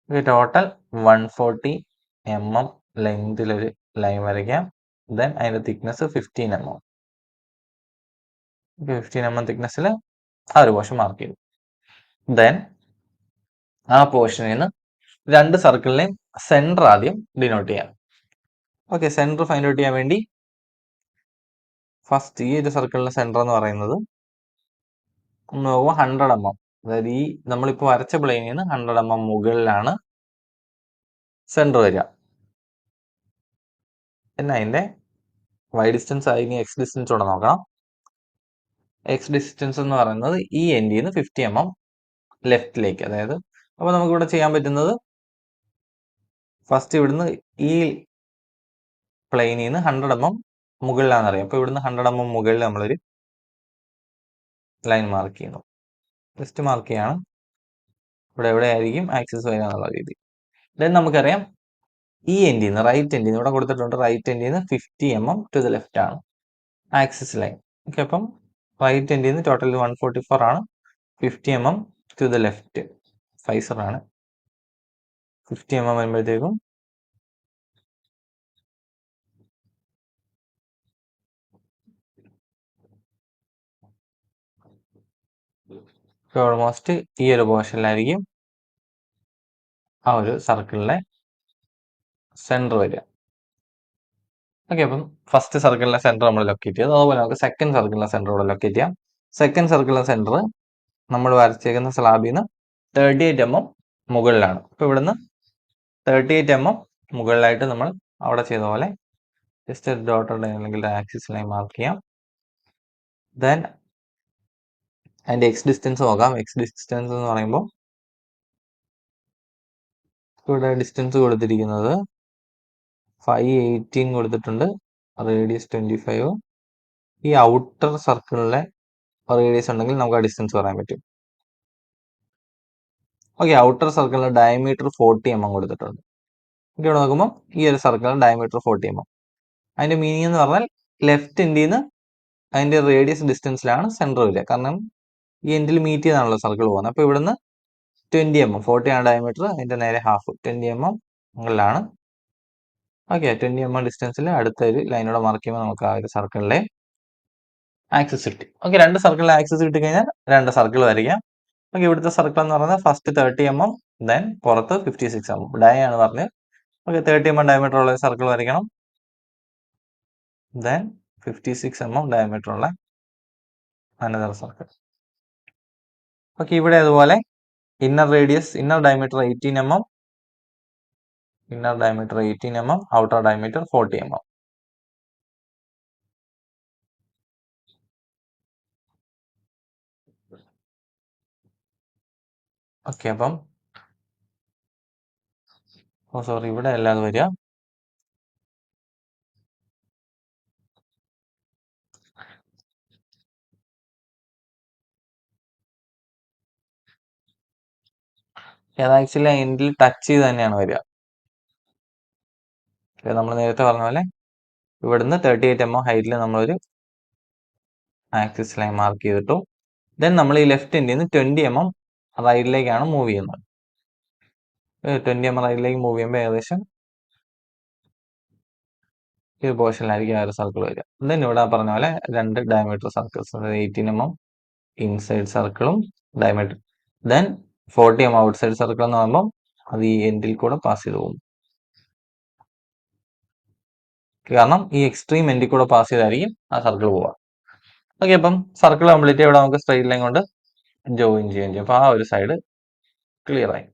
Okay, total 140 mm ലെങ്തിലൊരു ലൈൻ വരയ്ക്കാം. ദെൻ അതിന്റെ തിക്നെസ് 15 mm. 15 mm തിക്നെസ്സിൽ ആ ഒരു പോർഷൻ മാർക്ക് ചെയ്തു. ദെൻ ആ പോർഷനിൽ നിന്ന് രണ്ട് സർക്കിളിനെയും സെന്റർ ആദ്യം ഡിനോട്ട് ചെയ്യാം. ഓക്കെ, സെന്റർ ഫൈൻഡ് ഔട്ട് ചെയ്യാൻ വേണ്ടി ഫസ്റ്റ് ഈ ഒരു സർക്കിളിന്റെ സെന്റർ എന്ന് പറയുന്നത് 100 mm, അതായത് ഈ നമ്മളിപ്പോൾ വരച്ച പ്ലെയിനിൽ നിന്ന് 100 mm മുകളിലാണ് സെന്റർ വരിക. പിന്നെ അതിന്റെ വൈ ഡിസ്റ്റൻസ് ആയി എക്സ് ഡിസ്റ്റൻസ് കൂടെ നോക്കണം. എക്സ് ഡിസ്റ്റൻസ് എന്ന് പറയുന്നത് ഈ എൻഡിൽ നിന്ന് 50 mm ലെഫ്റ്റിലേക്ക്. അതായത് അപ്പോൾ നമുക്ക് ഇവിടെ ചെയ്യാൻ പറ്റുന്നത് ഫസ്റ്റ് ഇവിടുന്ന് ഈ പ്ലെയിനിൽ നിന്ന് 100 mm മുകളിലാണെന്ന് അറിയാം. അപ്പോൾ ഇവിടുന്ന് 100 mm മുകളിൽ നമ്മളൊരു ലൈൻ മാർക്ക് ചെയ്യുന്നു. ജസ്റ്റ് മാർക്ക് ചെയ്യാണ്. ഇവിടെ എവിടെയായിരിക്കും ആക്സിസ് വരിക എന്നുള്ള രീതി. ദെൻ നമുക്കറിയാം ഈ എൻഡിൽ നിന്ന് റൈറ്റ് എൻഡിൽ നിന്ന് ഇവിടെ കൊടുത്തിട്ടുണ്ട്. റൈറ്റ് എൻഡിൽ നിന്ന് 50 mm ടു ദ ലെഫ്റ്റ് ആണ് ആക്സിസ് ലൈൻ. ഓക്കെ, അപ്പം റൈറ്റ് എൻഡിൽ നിന്ന് ടോട്ടൽ 144 ആണ്. 50 mm ടു ദ ലെഫ്റ്റ് 5 ആണ്. 50 mm വരുമ്പോഴത്തേക്കും ഓൾമോസ്റ്റ് ഈ ഒരു പോർഷനിലായിരിക്കും ആ ഒരു സർക്കിളിലെ സെന്റർ വരിക. ഓക്കെ, അപ്പം ഫസ്റ്റ് സർക്കിളിലെ സെന്റർ നമ്മൾ ലൊക്കേറ്റ് ചെയ്തു. അതുപോലെ നമുക്ക് സെക്കൻഡ് സർക്കിളിലെ സെന്റർ ഇവിടെ ലൊക്കേറ്റ് ചെയ്യാം. സെക്കൻഡ് സർക്കിളിലെ സെന്റർ നമ്മൾ വരച്ചേക്കുന്ന സ്ലാബിൽ നിന്ന് 38 mm മുകളിലാണ്. അപ്പോൾ ഇവിടുന്ന് 38 mm മുകളിലായിട്ട് നമ്മൾ അവിടെ ചെയ്ത പോലെ ജസ്റ്റ് ഒരു ഡോട്ടഡ് അല്ലെങ്കിൽ ആക്സിസ് ലൈൻ മാർക്ക് ചെയ്യാം. ദെൻ അതിന്റെ എക്സ് ഡിസ്റ്റൻസ് നോക്കാം. എക്സ് ഡിസ്റ്റൻസ് എന്ന് പറയുമ്പോൾ ഇവിടെ ഡിസ്റ്റൻസ് കൊടുത്തിരിക്കുന്നത് 518 കൊടുത്തിട്ടുണ്ട്. റേഡിയസ് 25. ഈ ഔട്ടർ സർക്കിളിലെ റേഡിയസ് ഉണ്ടെങ്കിൽ നമുക്ക് ആ ഡിസ്റ്റൻസ് പറയാൻ പറ്റും. ഓക്കെ, ഔട്ടർ സർക്കിളിന്റെ ഡയമീറ്റർ 40 mm കൊടുത്തിട്ടുണ്ട്. ഇവിടെ നോക്കുമ്പോൾ ഈ ഒരു സർക്കിളിന്റെ ഡയമീറ്റർ 40 mm. അതിന്റെ മീനിങ് എന്ന് പറഞ്ഞാൽ ലെഫ്റ്റ് എൻഡിൽ നിന്ന് അതിന്റെ റേഡിയസ് ഡിസ്റ്റൻസിലാണ് സെന്റർ വരിക. കാരണം ഈ എൻഡിൽ മീറ്റ് ചെയ്താണല്ലോ സർക്കിൾ പോകുന്നത്. അപ്പോൾ ഇവിടുന്ന് 20 mm, 40 ആണ് ഡയമീറ്റർ, അതിന്റെ നേരെ ഹാഫ് 20 mm മുകളിലാണ്. ഓക്കെ, 20 mm ഡിസ്റ്റൻസിൽ അടുത്ത ഒരു ലൈനോടെ മാർക്ക് ചെയ്യുമ്പോൾ നമുക്ക് ആ ഒരു സർക്കിളിലെ ആക്സിസ് കിട്ടി. ഓക്കെ, രണ്ട് സർക്കിളിലെ ആക്സിസ് കിട്ടി കഴിഞ്ഞാൽ രണ്ട് സർക്കിൾ വരയ്ക്കാം. ഓക്കെ, ഇവിടുത്തെ സർക്കിൾ എന്ന് പറയുന്നത് ഫസ്റ്റ് 30 mm, ദെൻ പുറത്ത് 56 mm. ഡയ ആണ് പറഞ്ഞത്. ഓക്കെ, 30 mm ഡയമീറ്റർ ഉള്ള സർക്കിൾ വരയ്ക്കണം. ദെൻ 56 mm ഡയമീറ്റർ ഉള്ള അനദർ സർക്കിൾ. ഓക്കെ, ഇവിടെ അതുപോലെ inner radius inner diameter 18 mm, inner diameter 18 mm, outer diameter 40 mm. Okay, അപ്പം സോറി ഇവിടെ അല്ലാതെ വരിക. അത് ആക്ച്വലി എൻഡിൽ ടച്ച് ചെയ്ത് തന്നെയാണ് വരിക. നമ്മൾ നേരത്തെ പറഞ്ഞ പോലെ ഇവിടുന്ന് 38 mm ഹൈറ്റിൽ നമ്മളൊരു ആക്സിസ് ലൈൻ മാർക്ക് ചെയ്തിട്ടു. ദെൻ നമ്മൾ ഈ ലെഫ്റ്റ് എൻഡിൽ നിന്ന് 20 mm റൈറ്റിലേക്കാണ് മൂവ് ചെയ്യുന്നത്. 20 mm റൈറ്റിലേക്ക് മൂവ് ചെയ്യുമ്പോൾ ഏകദേശം ഈ ഒരു പോർഷനിലായിരിക്കും ആ ഒരു സർക്കിൾ വരിക. ദെൻ ഇവിടെ പറഞ്ഞ പോലെ രണ്ട് ഡയമീറ്റർ സർക്കിൾസ്, അതായത് 18 mm ഇൻസൈഡ് സർക്കിളും diameter. Then 40 mm outside circle എന്ന് പറയുമ്പോൾ അത് ഈ എൻഡിൽ കൂടെ പാസ് ചെയ്ത് പോകും. കാരണം ഈ എക്സ്ട്രീം എൻഡിൽ കൂടെ പാസ് ചെയ്തായിരിക്കും ആ സർക്കിൾ പോവുക. ഓക്കെ, അപ്പം സർക്കിൾ കംപ്ലീറ്റ് ഇവിടെ നമുക്ക് സ്ട്രെയിറ്റ് ലൈൻ കൊണ്ട് ജോയിൻ ചെയ്യാൻ ചെയ്യും. അപ്പോൾ ആ ഒരു സൈഡ് ക്ലിയർ ആയി.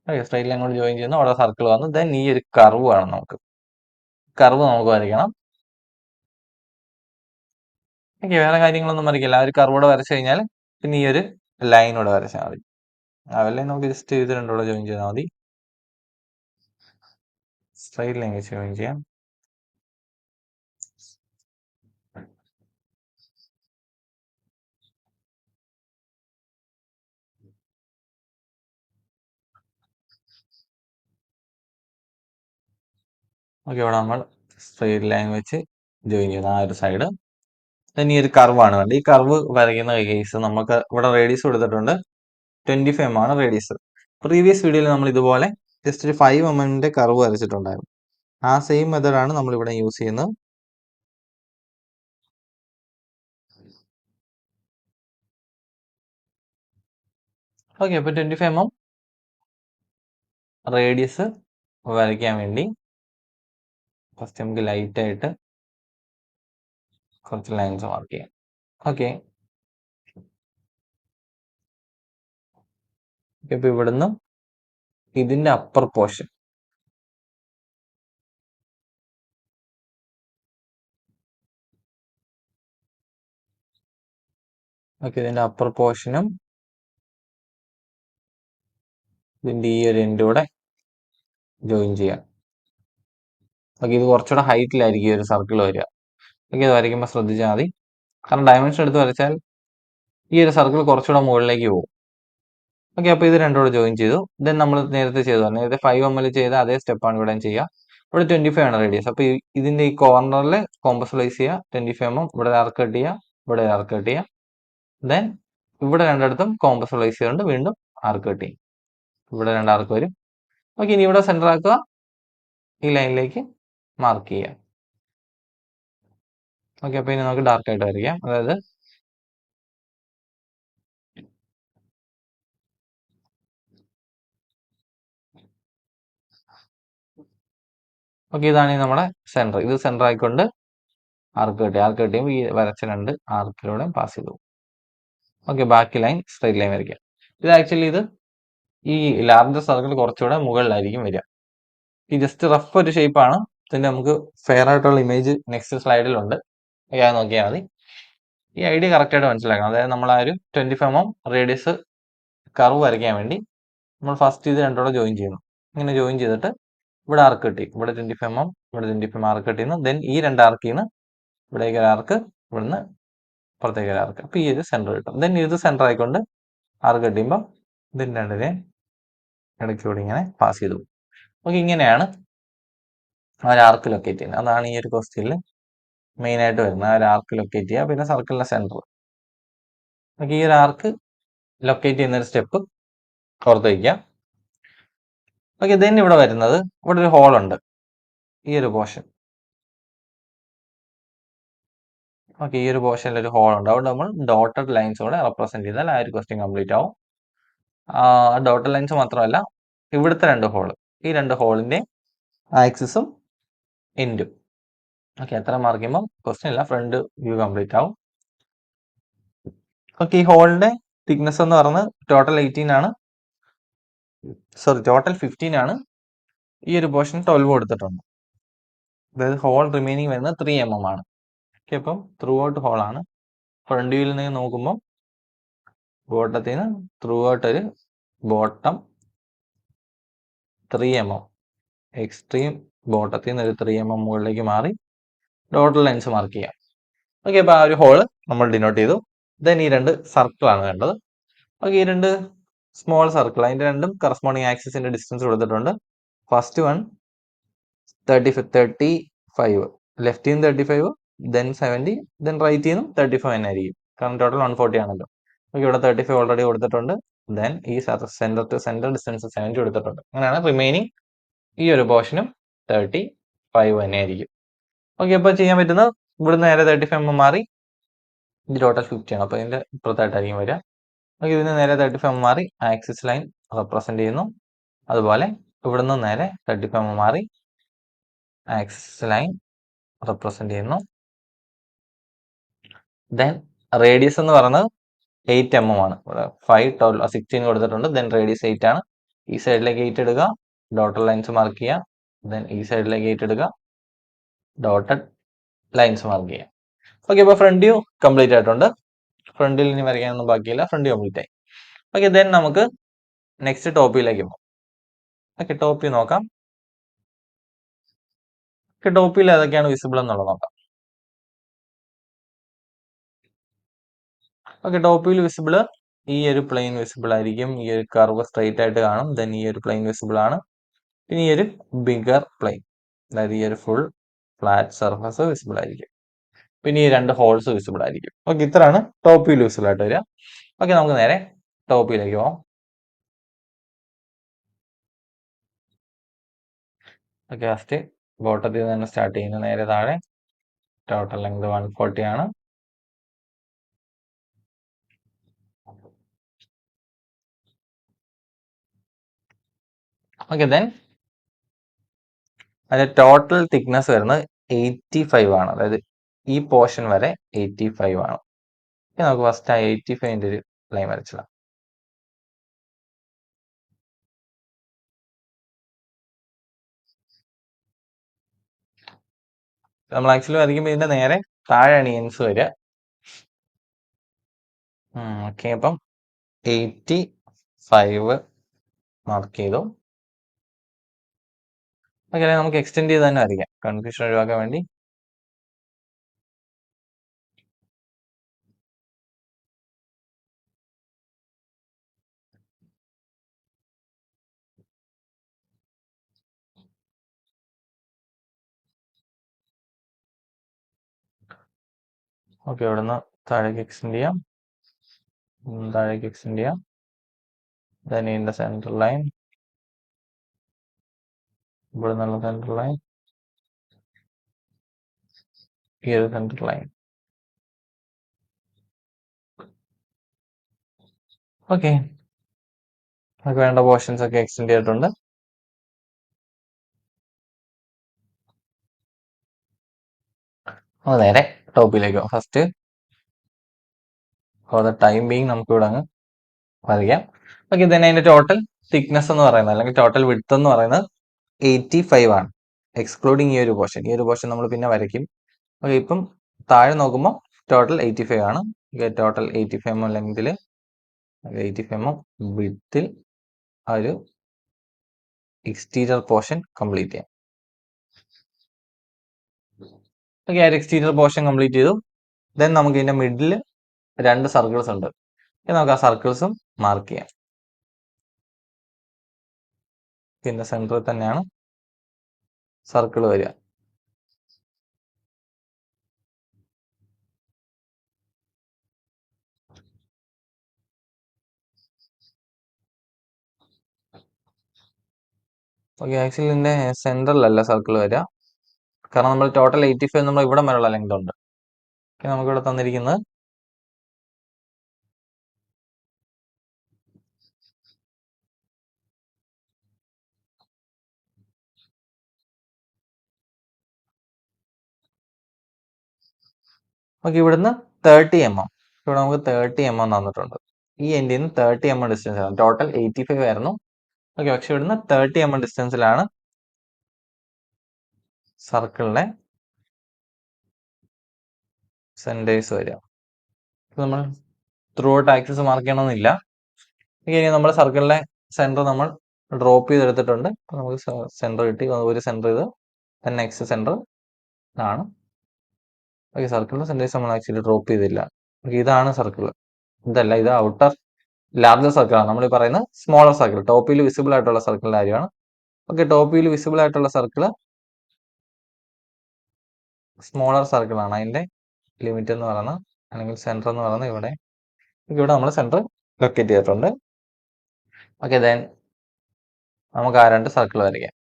ഓക്കെ, സ്ട്രെയിറ്റ് ലൈൻ കൊണ്ട് ജോയിൻ ചെയ്യുന്നു. അവിടെ സർക്കിൾ വന്നു. ദെൻ ഈ ഒരു കർവ് ആണ് നമുക്ക് വരയ്ക്കണം. ഓക്കെ, വേറെ കാര്യങ്ങളൊന്നും വരയ്ക്കില്ല. ആ ഒരു കർവോടെ വരച്ചു കഴിഞ്ഞാൽ പിന്നെ ഈ ഒരു ലൈനോടെ വരച്ചാൽ മതി. അതല്ലേ നമുക്ക് ജസ്റ്റ് ഇത് രണ്ടോടെ ജോയിൻ ചെയ്താൽ മതി. സ്ട്രെയിറ്റ് ലൈൻ വെച്ച് ജോയിൻ ചെയ്യാം. ഓക്കെ, ഇവിടെ നമ്മൾ സ്ട്രെയിറ്റ് ലൈൻ വെച്ച് ജോയിൻ ചെയ്യുന്നു ആ ഒരു സൈഡ്. ഈ ഒരു കർവാണ് വേണ്ടത്. ഈ കർവ് വരയ്ക്കുന്ന കേസ് നമുക്ക് ഇവിടെ റേഡിയസ് കൊടുത്തിട്ടുണ്ട് 25 mm ആണ് റേഡിയസ്. പ്രീവിയസ് വീഡിയോയിൽ നമ്മൾ ഇതുപോലെ ജസ്റ്റ് ഒരു 5 mm കർവ് വരച്ചിട്ടുണ്ടായിരുന്നു. ആ സെയിം മെത്തേഡാണ് നമ്മൾ ഇവിടെ യൂസ് ചെയ്യുന്നത്. ഓക്കെ, അപ്പോൾ 25 mm റേഡിയസ് വരയ്ക്കാൻ വേണ്ടി ഫസ്റ്റ് നമുക്ക് ലൈറ്റ് ആയിട്ട് കുറച്ച് ലൈൻസ് മാർക്ക് ചെയ്യാം. ഓക്കെ, ഇപ്പൊ ഇവിടുന്ന് ഇതിന്റെ അപ്പർ പോർഷൻ, ഓക്കെ, ഇതിന്റെ അപ്പർ പോർഷനും ഇതിന്റെ ഈ ഒരു എൻഡ് കൂടെ ജോയിൻ ചെയ്യാം. ഓക്കെ, ഇത് കുറച്ചുകൂടെ ഹൈറ്റിലായിരിക്കും ഈ ഒരു സർക്കിൾ വരിക. ഓക്കെ, ഇത് വരയ്ക്കുമ്പോൾ ശ്രദ്ധിച്ചാൽ മതി, കാരണം ഡയമെൻഷൻ എടുത്ത് വരച്ചാൽ ഈ ഒരു സർക്കിൾ കുറച്ചുകൂടെ മുകളിലേക്ക് പോകും. ഓക്കെ, അപ്പോൾ ഇത് രണ്ടുകൂടെ ജോയിൻ ചെയ്തു. ദെൻ നമ്മൾ നേരത്തെ ചെയ്തു, നേരത്തെ 5 mm ചെയ്ത അതേ സ്റ്റെപ്പാണ് ഇവിടെ ചെയ്യുക. ഇവിടെ 25 ആണ് റേഡിയസ്. അപ്പോൾ ഇതിന്റെ ഈ കോർണറിൽ കോമ്പസ്ലൈസ് ചെയ്യുക, 25 mm, ഇവിടെ ആർക്ക് കട്ട് ചെയ്യുക, ഇവിടെ ആർക്ക് കട്ട് ചെയ്യുക. ദെൻ ഇവിടെ രണ്ടിടത്തും കോമ്പസ്ലൈസ് ചെയ്തുകൊണ്ട് വീണ്ടും ആർക്ക് കട്ട് ചെയ്യും. ഇവിടെ രണ്ട് ആർക്ക് വരും. ഓക്കെ, ഇനി ഇവിടെ സെന്റർ ആക്കുക, ഈ ലൈനിലേക്ക് മാർക്ക് ചെയ്യുക. ഓക്കെ, അപ്പോൾ ഇനി നമുക്ക് ഡാർക്ക് ആയിട്ട് വരയ്ക്കാം. അതായത് ഓക്കെ, ഇതാണ് നമ്മുടെ സെന്റർ. ഇത് സെന്റർ ആയിക്കൊണ്ട് ആർക്ക് കട്ട് ചെയ്യുമ്പോൾ ഈ വരച്ച രണ്ട് ആർക്കിലൂടെ പാസ് ചെയ്തു. ഓക്കെ, ബാക്കി ലൈൻ സ്ട്രൈറ്റ് ലൈൻ വരയ്ക്കാം. ഇത് ആക്ച്വലി ഈ ലാർജർ സർക്കിൾ കുറച്ചുകൂടെ മുകളിലായിരിക്കും വരിക. ഈ ജസ്റ്റ് റഫ് ഒരു ഷേപ്പാണ്. ഇതിന്റെ നമുക്ക് ഫെയർ ആയിട്ടുള്ള ഇമേജ് നെക്സ്റ്റ് സ്ലൈഡിലുണ്ട്, അത് നോക്കിയാൽ മതി. ഈ ഐഡിയ കറക്റ്റ് ആയിട്ട് മനസ്സിലാക്കണം. അതായത് നമ്മൾ ആ ഒരു 25 mm റേഡിയസ് കർവ് വരയ്ക്കാൻ വേണ്ടി നമ്മൾ ഫസ്റ്റ് ഇത് രണ്ടോടെ ജോയിൻ ചെയ്യുന്നു. ഇങ്ങനെ ജോയിൻ ചെയ്തിട്ട് ഇവിടെ ആർക്ക് കിട്ടി, ഇവിടെ 25 mm, ഇവിടെ 25 mm ആർക്ക് കിട്ടിയിരുന്നു. ദെൻ ഈ രണ്ട് ആർക്കിൽ നിന്ന് ഇവിടേക്ക് ഒരു ആർക്ക്, ഇവിടുന്ന് പുറത്തേക്ക് ഒരു ആർക്ക്. അപ്പോൾ ഈ ഒരു സെന്റർ കിട്ടും. ദെൻ ഇത് സെന്റർ ആയിക്കൊണ്ട് ആർക്ക് കിട്ടിയുമ്പോൾ ഇതിന് രണ്ടിനെ ഇടയ്ക്കൂടി ഇങ്ങനെ പാസ് ചെയ്തു. ഓക്കെ, ഇങ്ങനെയാണ് ആ ഒരു ആർക്ക് ലൊക്കേറ്റ് ചെയ്യുന്നത്. അതാണ് ഈ ഒരു ക്വസ്റ്റ്യനിൽ മെയിൻ ആയിട്ട് വരുന്നത്. ആ ഒരു ആർക്ക് ലൊക്കേറ്റ് ചെയ്യുക, പിന്നെ സർക്കിളിന്റെ സെന്റർ. ഓക്കെ, ഈ ഒരു ആർക്ക് ലൊക്കേറ്റ് ചെയ്യുന്ന ഒരു സ്റ്റെപ്പ് ഓർത്ത് വയ്ക്കുക. ഓക്കെ, ദെൻ ഇവിടെ വരുന്നത്, ഇവിടെ ഒരു ഹോൾ ഉണ്ട്, ഈ ഒരു പോർഷൻ. ഓക്കെ, ഈ ഒരു പോർഷനിൽ ഒരു ഹോൾ ഉണ്ട്. അതുകൊണ്ട് നമ്മൾ ഡോട്ടഡ് ലൈൻസോടെ റെപ്രസെന്റ് ചെയ്താൽ ആ ഒരു ക്വസ്റ്റ്യൻ കംപ്ലീറ്റ് ആവും. ഡോട്ടഡ് ലൈൻസ് മാത്രമല്ല, ഇവിടുത്തെ രണ്ട് ഹോൾ, ഈ രണ്ട് ഹോളിന്റെ ആക്സിസും എൻഡും. ഓക്കെ, എത്ര മാർക്ക് ചെയ്യുമ്പോൾ ക്വസ്റ്റ്യൻ ഇല്ല, ഫ്രണ്ട് വ്യൂ കംപ്ലീറ്റ് ആവും. ഓക്കെ, ഈ ഹോളിന്റെ തിക്നെസ് എന്ന് പറയുന്നത് ടോട്ടൽ 18 ആണ്, സോറി ടോട്ടൽ 15 ആണ്. ഈ ഒരു പോർഷൻ 12 കൊടുത്തിട്ടുണ്ട്. അതായത് ഹോൾ റിമൈനിങ് വരുന്നത് 3 mm ആണ്. ഓക്കെ, അപ്പം ത്രൂ ഔട്ട് ഹോൾ ആണ്. ഫ്രണ്ട് വ്യൂവിൽ നിന്ന് നോക്കുമ്പോൾ ബോട്ടത്തിൽ നിന്ന് ത്രൂ ഔട്ട് ഒരു ബോട്ടം 3 mm, എക്സ്ട്രീം ബോട്ടത്തിൽ നിന്ന് ഒരു 3 mm മുകളിലേക്ക് മാറി ഡോട്ടൽ ലൈൻസ് മാർക്ക് ചെയ്യാം. ഓക്കെ, അപ്പോൾ ആ ഒരു ഹോള് നമ്മൾ ഡിനോട്ട് ചെയ്തു. ദെൻ ഈ രണ്ട് സർക്കിളാണ് വേണ്ടത്. ഓക്കെ, ഈ രണ്ട് സ്മോൾ സർക്കിൾ, അതിന്റെ രണ്ടും കറസ്പോണ്ടിങ് ആക്സിസിന്റെ ഡിസ്റ്റൻസ് കൊടുത്തിട്ടുണ്ട്. ഫസ്റ്റ് വൺ 35, ലെഫ്റ്റിൽ നിന്ന് 35, ദെൻ 70, ദെൻ റൈറ്റിൽ നിന്നും 35 തന്നെ ആയിരിക്കും, കാരണം ടോട്ടൽ 140 ആണല്ലോ. ഓക്കെ, ഇവിടെ 35 ഓൾറെഡി കൊടുത്തിട്ടുണ്ട്. ദെൻ ഈ സെന്റർ ടു സെന്റർ ഡിസ്റ്റൻസ് 70 കൊടുത്തിട്ടുണ്ട്. അങ്ങനെയാണ് റിമൈനിങ് ഈ ഒരു പോർഷനും 35 തന്നെ ആയിരിക്കും. ഓക്കെ, അപ്പോൾ ചെയ്യാൻ പറ്റുന്നത് ഇവിടുന്ന് നേരെ 35 mm മാറി, ഇത് ടോട്ടൽ 50 ആണ്, അപ്പോൾ ഇതിന്റെ ഇപ്പുറത്തായിട്ടായിരിക്കും വരിക. ഓക്കെ, ഇതിന് നേരെ 35 mm മാറി ആക്സിസ് ലൈൻ റെപ്രസെന്റ് ചെയ്യുന്നു. അതുപോലെ ഇവിടുന്ന് നേരെ 35 mm മാറി ആക്സിസ് ലൈൻ റെപ്രസെന്റ് ചെയ്യുന്നു. ദെൻ റേഡിയസ് എന്ന് പറയുന്നത് 8 mm ആണ്. ഇവിടെ 5, 12, 16 കൊടുത്തിട്ടുണ്ട്. ദെൻ റേഡിയസ് 8 ആണ്. ഈ സൈഡിലേക്ക് 8 എടുക്കുക, ഡോട്ടഡ് ലൈൻസ് മാർക്ക് ചെയ്യുക. ദെൻ ഈ സൈഡിലേക്ക് 8 എടുക്കുക, ഡോട്ടഡ് ലൈൻസ് മാർക്ക് ചെയ്യുക. ഓക്കെ, അപ്പോൾ ഫ്രണ്ട് വ്യൂ കംപ്ലീറ്റ് ആയിട്ടുണ്ട്. ഫ്രണ്ടിൽ ഇനി വരയ്ക്കാനൊന്നും ബാക്കിയില്ല, ഫ്രണ്ട് വ്യൂ കംപ്ലീറ്റ് ആയി. ഓക്കെ, ദെൻ നമുക്ക് നെക്സ്റ്റ് ടോപ്പ് വ്യൂയിലേക്ക് പോകാം. ഓക്കെ, ടോപ്പ് വ്യൂ നോക്കാം. ഓക്കെ, ടോപ്പ് വ്യൂയിൽ ഏതൊക്കെയാണ് വിസിബിൾ എന്നുള്ളത് നോക്കാം. ഓക്കെ, ടോപ്പ് വ്യൂയിൽ വിസിബിൾ ഈ ഒരു പ്ലെയിൻ വിസിബിൾ ആയിരിക്കും. ഈ ഒരു കർവ് സ്ട്രൈറ്റ് ആയിട്ട് കാണും. ദെൻ ഈ ഒരു പ്ലെയിൻ വിസിബിൾ ആണ്. പിന്നെ ഈ ഒരു ബിഗർ പ്ലെയിൻ, അതായത് ഈ ഒരു ഫുൾ ഫ്ലാറ്റ് സർഫസ് വിസിബിൾ ആയിരിക്കും. പിന്നെ ഈ 2 ഹോൾസ് വിസിബിൾ ആയിരിക്കും. ഓക്കെ, ഇത്രയാണ് ടോപ്പ് വ്യൂ വിസിബിൾ ആയിട്ട് വരിക. ഓക്കെ, നമുക്ക് നേരെ ടോപ്പ് വ്യൂയിലേക്ക് പോകാം. ഓക്കെ, ഫസ്റ്റ് ബോട്ടത്തിൽ നിന്ന് തന്നെ സ്റ്റാർട്ട് ചെയ്യുന്നു. നേരെ താഴെ ടോട്ടൽ ലെങ്ത് 140 ആണ്. ഓക്കെ, ദെൻ അതിന്റെ ടോട്ടൽ തിക്നെസ് വരുന്നത് 85 ആണ്. അതായത് ഈ പോർഷൻ വരെ 85 ആണ്. നമുക്ക് ഫസ്റ്റ് ആ 85ന്റെ ഒരു ലൈൻ വരച്ചിടാം. നമ്മൾ ആക്ച്വലി വരയ്ക്കുമ്പോൾ ഇതിന്റെ നേരെ താഴെയാണ് ഈ എൻസ് വരിക. ഓക്കെ, അപ്പം 85 മാർക്ക് ചെയ്തു. ഓക്കെ, നമുക്ക് എക്സ്റ്റെൻഡ് ചെയ്ത് തന്നെ വരയ്ക്കാം, കൺഫ്യൂഷൻ ഒഴിവാക്കാൻ വേണ്ടി. ഓക്കെ, ഇവിടെ നിന്ന് താഴേക്ക് എക്സ്റ്റെൻഡ് ചെയ്യാം. താഴേക്ക് എക്സ്റ്റെൻഡ് ചെയ്യാം. then in the center line, ഇവിടെ നിന്നുള്ള സെൻറ്റർ ലൈൻ, ഈ ഒരു സെൻറ്റർ ലൈൻ. ഓക്കെ, നമുക്ക് വേണ്ട പോർഷൻസ് ഒക്കെ എക്സ്റ്റെൻഡ് ചെയ്തിട്ടുണ്ട്. നേരെ ടോപ്പിലേക്ക് പോകും. First for the time being നമുക്ക് ഇവിടെ അങ്ങ് വരയ്ക്കാം. ഓക്കെ, then അതിന്റെ ടോട്ടൽ തിക്നെസ് എന്ന് പറയുന്നത് അല്ലെങ്കിൽ ടോട്ടൽ വിഡ്ത്ത് എന്ന് പറയുന്നത് 85 ആണ്, എക്സ്ക്ലൂഡിങ് ഈ ഒരു പോർഷൻ. ഈ ഒരു പോർഷൻ നമ്മൾ പിന്നെ വരയ്ക്കും. ഓക്കെ, ഇപ്പം താഴെ നോക്കുമ്പോൾ ടോട്ടൽ 85 ആണ്. ടോട്ടൽ 85 mm ലെങ്തിൽ 85 mm വിഡ്ത്തിൽ ആ ഒരു എക്സ്റ്റീരിയർ പോർഷൻ കംപ്ലീറ്റ് ചെയ്യാം. ഓക്കെ, ആ ഒരു എക്സ്റ്റീരിയർ പോർഷൻ കംപ്ലീറ്റ് ചെയ്തു. ദെൻ നമുക്ക് ഇതിന്റെ മിഡിൽ 2 സർക്കിൾസ് ഉണ്ട്. നമുക്ക് ആ സർക്കിൾസും മാർക്ക് ചെയ്യാം. പിന്നെ സെൻറ്ററിൽ തന്നെയാണ് സർക്കിൾ വരിക. ഓക്കെ, ആക്ച്വലി ഇതിന്റെ സെൻറ്ററിലല്ല സർക്കിൾ വരിക, കാരണം നമ്മൾ ടോട്ടൽ 85 നമ്മൾ ഇവിടെ വരെയുള്ള ലെങ്ത് ഉണ്ട്. നമുക്കിവിടെ തന്നിരിക്കുന്നത് ഓക്കെ, ഇവിടുന്ന് 30 mm, ഇവിടെ നമുക്ക് 30 mm തന്നിട്ടുണ്ട്. ഈ എൻഡിൽ നിന്ന് 30 mm ഡിസ്റ്റൻസ് ആണ്. ടോട്ടൽ 85 ആയിരുന്നു. ഓക്കെ, പക്ഷെ ഇവിടുന്ന് 30 mm ഡിസ്റ്റൻസിലാണ് സർക്കിളിന്റെ സെന്റേഴ്സ് വരിക. നമ്മൾ ത്രൂ ഔട്ട് ആക്സിസ് മാർക്ക് ചെയ്യണമെന്നില്ല. ഇനി നമ്മുടെ സർക്കിളിലെ സെന്റർ നമ്മൾ ഡ്രോപ്പ് ചെയ്തെടുത്തിട്ടുണ്ട്. നമുക്ക് സെന്റർ കിട്ടി. ഒരു സെന്റർ ഇത്, നെക്സ്റ്റ് സെന്റർ ആണ്. ഓക്കെ, സർക്കിളിന്റെ സെന്റേഴ്സ് നമ്മൾ ആക്ച്വലി ഡ്രോപ്പ് ചെയ്തില്ല. ഓക്കെ, ഇതാണ് സർക്കിൾ. ഇതല്ല, ഇത് ഔട്ടർ ലാർജർ സർക്കിൾ ആണ്. നമ്മൾ പറയുന്നത് സ്മോളർ സർക്കിൾ, ടോപ്പിൽ വിസിബിൾ ആയിട്ടുള്ള സർക്കിളിന്റെ കാര്യമാണ്. ഓക്കെ, ടോപ്പിൽ വിസിബിൾ ആയിട്ടുള്ള സർക്കിൾ സ്മോളർ സർക്കിൾ ആണ്. അതിന്റെ ലിമിറ്റ് എന്ന് പറയുന്നത് അല്ലെങ്കിൽ സെന്റർ എന്ന് പറയുന്നത് ഇവിടെ നമ്മൾ സെന്റർ ലൊക്കേറ്റ് ചെയ്തിട്ടുണ്ട്. ഓക്കെ, ദെൻ നമുക്ക് ആ 2 സർക്കിൾ വരയ്ക്കാം.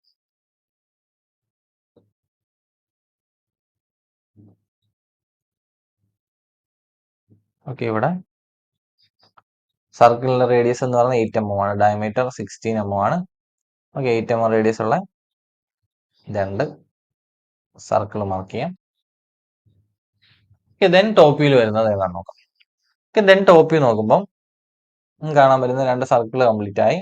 ഓക്കെ, ഇവിടെ സർക്കിളിന്റെ റേഡിയസ് എന്ന് പറയുന്നത് 8 mm ആണ്. ഡയമീറ്റർ 16 mm ആണ്. ഓക്കെ, 8 mm റേഡിയസ് ഉള്ള 2 സർക്കിൾ മാർക്ക് ചെയ്യാം. ഓക്കെ, ദെൻ ടോപ്പ് വ്യൂയിൽ വരുന്നത് ഏതാണെന്ന് നോക്കാം. ഓക്കെ, ദെൻ ടോപ്പ് വ്യൂ നോക്കുമ്പോൾ കാണാൻ പറ്റുന്ന 2 സർക്കിൾ കംപ്ലീറ്റ് ആയി.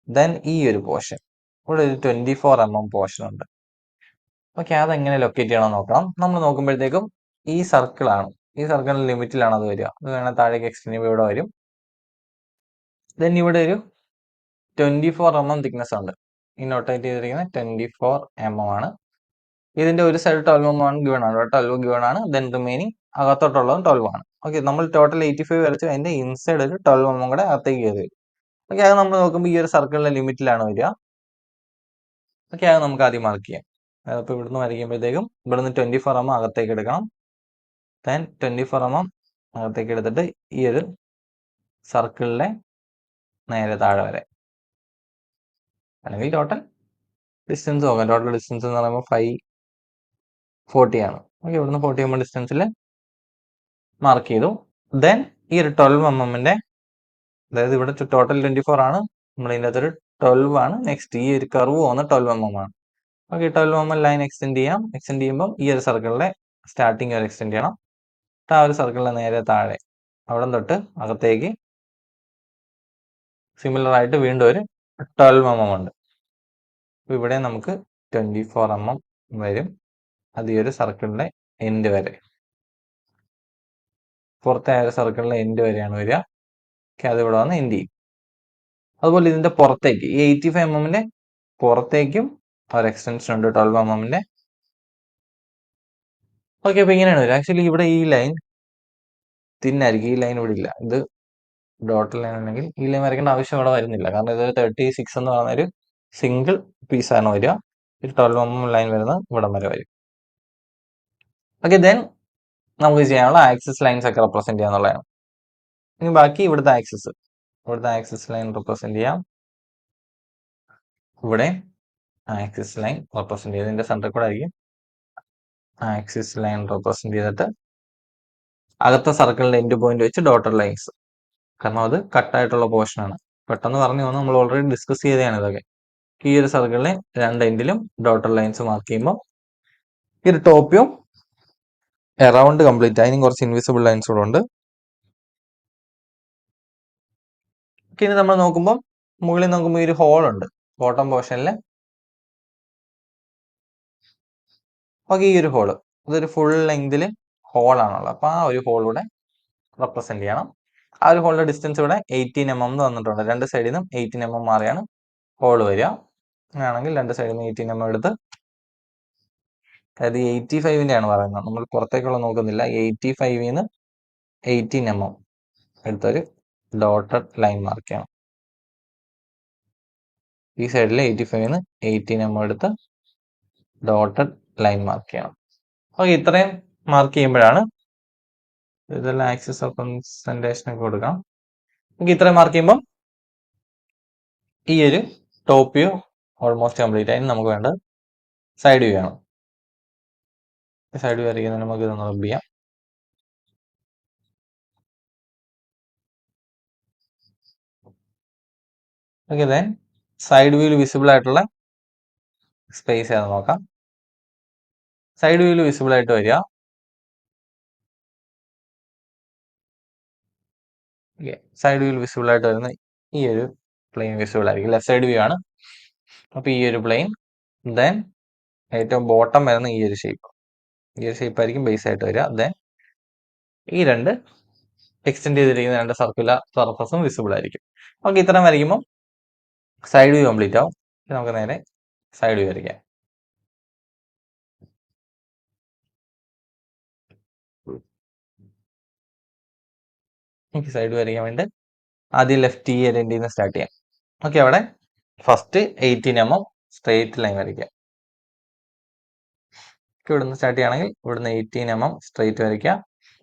ദെൻ ഈ ഒരു പോർഷൻ, ഇവിടെ ഒരു 24 mm പോർഷൻ ഉണ്ട്. ഓക്കെ, അതെങ്ങനെ ലൊക്കേറ്റ് ചെയ്യണമെന്ന് നോക്കാം. നമ്മൾ നോക്കുമ്പോഴത്തേക്കും ഈ സർക്കിളാണ്, ഈ സർക്കിളിന്റെ ലിമിറ്റിലാണ് അത് വരിക. അത് വേണേൽ താഴേക്ക് എക്സ്റ്റെൻഡ് ചെയ്യുമ്പോൾ ഇവിടെ വരും. ദെൻ ഇവിടെ ഒരു 24 mm തിക്നെസ് ഉണ്ട്. ഈ നൊട്ടേറ്റ് ചെയ്തിരിക്കുന്നത് 24 mm ആണ്. ഇതിന്റെ ഒരു സൈഡ് 12 mm ആണ് ഗിവൺ ആണ്. 12 ഗിവൺ ആണ്. ദെൻ റിമൈനിങ് അകത്തോട്ടുള്ളതും 12 ആണ്. ഓക്കെ, നമ്മൾ ടോട്ടൽ 85 വരച്ചു. അതിന്റെ ഇൻസൈഡ് ഒരു 12 mm കൂടെ അകത്തേക്ക് കയറി വരും. ഓക്കെ, അത് നമ്മൾ നോക്കുമ്പോൾ ഈ ഒരു സർക്കിളിന്റെ ലിമിറ്റിലാണ് വരിക. ഓക്കെ, അത് നമുക്ക് ആദ്യം മാർക്ക് ചെയ്യാം. അതിപ്പോൾ ഇവിടുന്ന് വരയ്ക്കുമ്പോഴത്തേക്കും ഇവിടുന്ന് 24 mm അകത്തേക്ക് എടുക്കണം. ദെൻ 24 mm അകത്തേക്ക് എടുത്തിട്ട് ഈ ഒരു സർക്കിളിലെ നേരെ താഴെ വരെ, അല്ലെങ്കിൽ ടോട്ടൽ ഡിസ്റ്റൻസ് നോക്കാം. ടോട്ടൽ ഡിസ്റ്റൻസ് എന്ന് പറയുമ്പോൾ 540 ആണ്. ഓക്കെ, ഇവിടുന്ന് 40 mm ഡിസ്റ്റൻസിൽ മാർക്ക് ചെയ്തു. ദെൻ ഈ ഒരു 12 mm അതായത് ഇവിടെ ടോട്ടൽ 24 ആണ്, നമ്മൾ ഇതിൻ്റെ അകത്തൊരു 12 ആണ്. നെക്സ്റ്റ് ഈ ഒരു കർവ് പോകുന്ന 12 mm ആണ്. ഓക്കെ, 12 mm ലൈൻ എക്സ്റ്റെൻഡ് ചെയ്യാം. എക്സ്റ്റെൻഡ് ചെയ്യുമ്പോൾ ഈ ഒരു സർക്കിളിലെ സ്റ്റാർട്ടിങ് വരെ എക്സ്റ്റെൻഡ് ചെയ്യണം. ആ ഒരു സർക്കിളിലെ നേരെ താഴെ അവിടെ തൊട്ട് അകത്തേക്ക് സിമിലർ ആയിട്ട് വീണ്ടും ഒരു 12 mm ഉണ്ട്. ഇവിടെ നമുക്ക് 24 mm വരും. അത് ഈ ഒരു സർക്കിളിന്റെ എൻഡ് വരെ, പുറത്തെ ആ ഒരു സർക്കിളിന്റെ എൻഡ് വരെയാണ് വരിക. അത് ഇവിടെ വന്ന് എൻഡ് ചെയ്യും. അതുപോലെ ഇതിന്റെ പുറത്തേക്ക് ഈ 85 mm പുറത്തേക്കും ഒരു എക്സ്റ്റൻഷൻ ഉണ്ട് 12 mm. ഓക്കെ, അപ്പൊ ഇങ്ങനെയാണ് വരിക. ആക്ച്വലി ഇവിടെ ഈ ലൈൻ തിന്നായിരിക്കും. ഈ ലൈൻ ഇവിടെ ഇല്ല. ഇത് ഡോട്ടൽ ലൈൻ ഉണ്ടെങ്കിൽ ഈ ലൈൻ വരയ്ക്കേണ്ട ആവശ്യം ഇവിടെ വരുന്നില്ല. കാരണം ഇതൊരു 36 എന്ന് പറയുന്ന ഒരു സിംഗിൾ പീസാണ് വരിക. ഒരു 12 mm ലൈൻ വരുന്നത് ഇവിടം വരെ വരും. ഓക്കെ, ദെൻ നമുക്ക് ചെയ്യാനുള്ള ആക്സിസ് ലൈൻസ് ഒക്കെ റെപ്രസെന്റ് ചെയ്യാന്നുള്ളതാണ്. ഇനി ബാക്കി ഇവിടുത്തെ ആക്സിസ് ലൈൻ റെപ്രസെന്റ് ചെയ്യാം. ഇവിടെ ആക്സിസ് ലൈൻ റെപ്രസെന്റ് ചെയ്ത് ഇതിന്റെ സെന്ററിൽ കൂടെ ആയിരിക്കും ആക്സിസ് ലൈൻ റെപ്രസെന്റ് ചെയ്തിട്ട് അകത്തെ സർക്കിളിന്റെ എൻഡ് പോയിന്റ് വെച്ച് ഡോട്ടർ ലൈൻസ്, കാരണം അത് കട്ടായിട്ടുള്ള പോർഷൻ ആണ്. പെട്ടെന്ന് പറഞ്ഞു വന്ന് നമ്മൾ ഓൾറെഡി ഡിസ്കസ് ചെയ്തതാണ് ഇതൊക്കെ. ഈ ഒരു സർക്കിളിലെ രണ്ട് എൻഡിലും ഡോട്ടർ ലൈൻസ് മാർക്ക് ചെയ്യുമ്പോൾ ഈ ഒരു ടോപ്പ് വ്യൂ അറൗണ്ട് കംപ്ലീറ്റ്. അതിനും കുറച്ച് ഇൻവിസിബിൾ ലൈൻസ് കൂടെ ഉണ്ട്. ഇനി നമ്മൾ നോക്കുമ്പോൾ മുകളിൽ നോക്കുമ്പോൾ ഈ ഒരു ഹോൾ ഉണ്ട് ബോട്ടം പോർഷനിൽ. ഓക്കെ, ഈ ഒരു ഹോള് ഇതൊരു ഫുൾ ലെങ്തിൽ ഹോളാണുള്ളത്. അപ്പൊ ആ ഒരു ഹോൾ ഇവിടെ റെപ്രസെന്റ് ചെയ്യണം. ആ ഒരു ഹോളിന്റെ ഡിസ്റ്റൻസ് ഇവിടെ 18 mm എന്ന് വന്നിട്ടുണ്ട്. രണ്ട് സൈഡിൽ നിന്നും 18 mm മാറിയാണ് ഹോള് വരിക. അങ്ങനെയാണെങ്കിൽ രണ്ട് സൈഡിൽ നിന്ന് 18 mm എടുത്ത്, അതായത് 85 ആണ് പറയുന്നത്, നമ്മൾ പുറത്തേക്കുള്ള നോക്കുന്നില്ല. 85 18 mm എടുത്തൊരു ഡോട്ടഡ് ലൈൻ മാർക്ക് ചെയ്യണം. ഈ സൈഡിൽ 85 18 mm എടുത്ത് ഡോട്ടഡ് ലൈൻ മാർക്ക് ചെയ്യണം. ഓക്കെ, ഇത്രയും മാർക്ക് ചെയ്യുമ്പോഴാണ് ഇതെല്ലാം ആക്സിസ് ഓഫ് കൺസെൻട്രേഷൻ ഒക്കെ കൊടുക്കാം. നമുക്ക് ഇത്രയും മാർക്ക് ചെയ്യുമ്പോൾ ഈ ഒരു ടോപ്പ് വ്യൂ ഓൾമോസ്റ്റ് കംപ്ലീറ്റ് ആയി. നമുക്ക് വേണ്ടത് സൈഡ് വ്യൂ ആണ്. സൈഡ് വ്യൂ വരയ്ക്കുന്നതിന് നമുക്ക് ഇതൊന്ന് റബ് ചെയ്യാം. ഓക്കെ, ദെൻ സൈഡ് വ്യൂവിൽ വിസിബിൾ ആയിട്ടുള്ള സ്പേസ് ഏതാ നോക്കാം. സൈഡ് വ്യൂവിൽ വിസിബിൾ ആയിട്ട് വരിക. ഓക്കെ, സൈഡ് വ്യൂവിൽ വിസിബിൾ ആയിട്ട് വരുന്ന ഈ ഒരു പ്ലെയിൻ വിസിബിൾ ആയിരിക്കും. ലെഫ്റ്റ് സൈഡ് വ്യൂ ആണ്. അപ്പൊ ഈ ഒരു പ്ലെയിൻ, ദെൻ ഏറ്റവും ബോട്ടം വരുന്ന ഈ ഒരു ഷേപ്പ് ആയിരിക്കും ബേസ് ആയിട്ട് വരിക. ദെൻ ഈ രണ്ട് എക്സ്റ്റെൻഡ് ചെയ്തിരിക്കുന്ന രണ്ട് സർക്കുലർ സർഫസും വിസിബിൾ ആയിരിക്കും. ഓക്കെ, ഇത്രയും വരയ്ക്കുമ്പോൾ സൈഡ് വ്യൂ കംപ്ലീറ്റ് ആവും. നമുക്ക് നേരെ സൈഡ് വ്യൂ വരയ്ക്കാം. എനിക്ക് സൈഡ് വരയ്ക്കാൻ വേണ്ടി ആദ്യം ലെഫ്റ്റ് ഈ എൻഡിൽ നിന്ന് സ്റ്റാർട്ട് ചെയ്യാം. ഓക്കെ, അവിടെ ഫസ്റ്റ് 18 mm സ്ട്രെയിറ്റ് ലൈൻ വരയ്ക്കാം. ഇവിടുന്ന് സ്റ്റാർട്ട് ചെയ്യുകയാണെങ്കിൽ ഇവിടുന്ന് 18 mm സ്ട്രെയിറ്റ് വരയ്ക്കുക.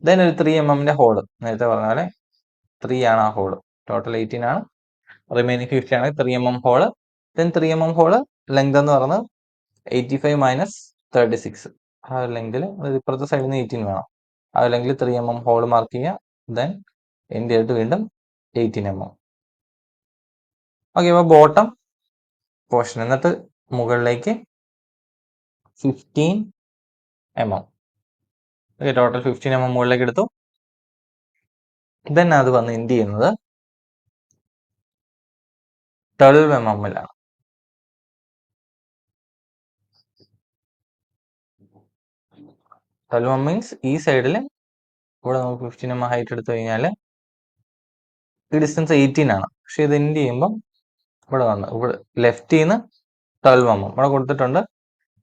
ദെൻ ഒരു 3 mm ഹോള്, നേരത്തെ പറഞ്ഞ പോലെ 3 ആണ് ആ ഹോള്. ടോട്ടൽ 18 ആണ്, റിമൈനിങ് 50 ആണ്. 3 mm hole. Then 3 mm hole length എന്ന് പറയുന്നത് 85 - 36. ആ ഒരു ലെങ്തിൽ, അതായത് ഇപ്പുറത്തെ സൈഡിൽ നിന്ന് 18 വേണം. ആ ഒരു ലെങ്കിൽ 3 mm ഹോള് മാർക്ക് ചെയ്യുക. ദെൻ എൻഡ് ചെയ്തിട്ട് വീണ്ടും 18 mm. ഓക്കെ, അപ്പോൾ ബോട്ടം പോർഷൻ, എന്നിട്ട് മുകളിലേക്ക് 15 mm. ഓക്കെ, ടോട്ടൽ 15 mm മുകളിലേക്ക് എടുത്തു. ദെൻ അത് വന്ന് എൻഡ് ചെയ്യുന്നത് 12 mm. 12 mm മീൻസ് ഈ സൈഡിൽ ഇവിടെ നമുക്ക് 15 mm ഹൈറ്റ് എടുത്തു കഴിഞ്ഞാൽ ഈ ഡിസ്റ്റൻസ് 18 ആണ്. പക്ഷെ ഇത് എൻഡ് ചെയ്യുമ്പം ഇവിടെ വന്ന് ഇവിടെ ലെഫ്റ്റിൽ നിന്ന് 12 mm ഇവിടെ കൊടുത്തിട്ടുണ്ട്.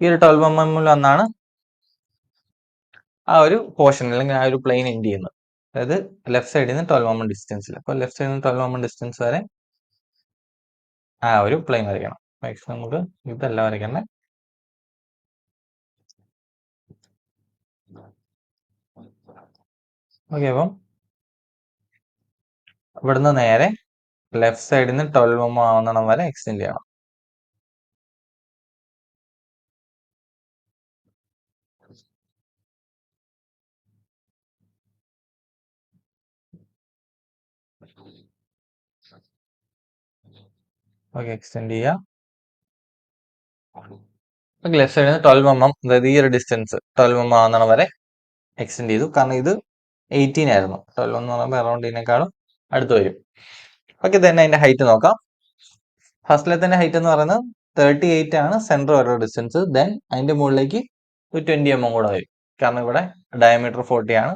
ഈ ഒരു 12 mm വന്നാണ് ആ ഒരു പോർഷൻ അല്ലെങ്കിൽ ആ ഒരു പ്ലെയിൻ എൻഡ് ചെയ്യുന്നത്. അതായത് ലെഫ്റ്റ് സൈഡിൽ നിന്ന് 12 mm ഡിസ്റ്റൻസിൽ. അപ്പോൾ ലെഫ്റ്റ് സൈഡിൽ നിന്ന് 12 mm ഡിസ്റ്റൻസ് വരെ ആ ഒരു പ്ലെയിൻ വരയ്ക്കണം. മാക്സിമം നമുക്ക് ഇതല്ല വരയ്ക്കണ്ടേ. ഓക്കെ, അപ്പം ഇവിടുന്ന് നേരെ ലെഫ്റ്റ് സൈഡിൽ നിന്ന് 12 mm ആവുന്നിടം വരെ എക്സ്റ്റെൻഡ് ചെയ്യണം. ഓക്കെ, എക്സ്റ്റെൻഡ് ചെയ്യാം. ലെഫ്റ്റ് സൈഡിൽ നിന്ന് 12 mm, അതായത് ഈ ഒരു ഡിസ്റ്റൻസ് 12 mm ആവുന്നിടം വരെ എക്സ്റ്റെൻഡ് ചെയ്തു. കാരണം ഇത് 18 ആയിരുന്നു. 12 എന്ന് പറയുമ്പോൾ അറൗണ്ട് ഇതിനേക്കാളും അടുത്ത് വരും. ഓക്കെ, തന്നെ അതിന്റെ ഹൈറ്റ് നോക്കാം. ഫസ്റ്റിലത്തെ ഹൈറ്റ് എന്ന് പറയുന്നത് 38 ആണ് സെന്റർ വരെയുള്ള ഡിസ്റ്റൻസ്. ദെൻ അതിന്റെ മുകളിലേക്ക് ഒരു 20 mm കൂടെ വരും. കാരണം ഇവിടെ ഡയമീറ്റർ 40 ആണ്.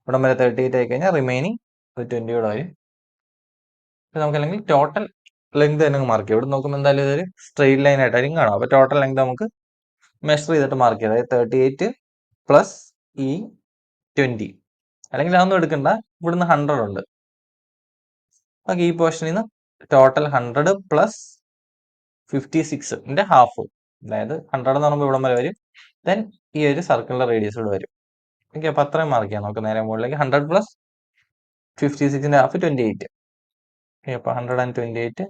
ഇവിടം വരെ 38 ആയി കഴിഞ്ഞാൽ റിമൈനിങ് ഒരു 20 കൂടെ വരും. നമുക്ക് അല്ലെങ്കിൽ ടോട്ടൽ ലെങ്ത് തന്നെ മാർക്ക് ചെയ്യും. ഇവിടെ നോക്കുമ്പോൾ എന്തായാലും ഇതൊരു സ്ട്രെയിറ്റ് ലൈൻ ആയിട്ടായിരിക്കും കാണാം. അപ്പൊ ടോട്ടൽ ലെങ്ത് നമുക്ക് മെഷർ ചെയ്തിട്ട് മാർക്ക് ചെയ്യാം. അതായത് 38 പ്ലസ് ഈ 20, അല്ലെങ്കിൽ അതൊന്നും എടുക്കണ്ട, ഇവിടുന്ന് 100 ഉണ്ട്. ഓക്കെ, ഈ പോർഷനിൽ നിന്ന് ടോട്ടൽ 100 പ്ലസ് 56ന്റെ ഹാഫ്, അതായത് 100 എന്ന് പറയുമ്പോൾ ഇവിടം വരെ വരും. ദെൻ ഈ ഒരു സർക്കിളിന്റെ റേഡിയസ് ഇവിടെ വരും. ഓക്കെ, അപ്പൊ അത്രയും മാർക്ക് ചെയ്യാം. നമുക്ക് നേരെ മുകളിലേക്ക് 100 പ്ലസ് 56ന്റെ ഹാഫ് 28. ഓക്കെ, അപ്പൊ 128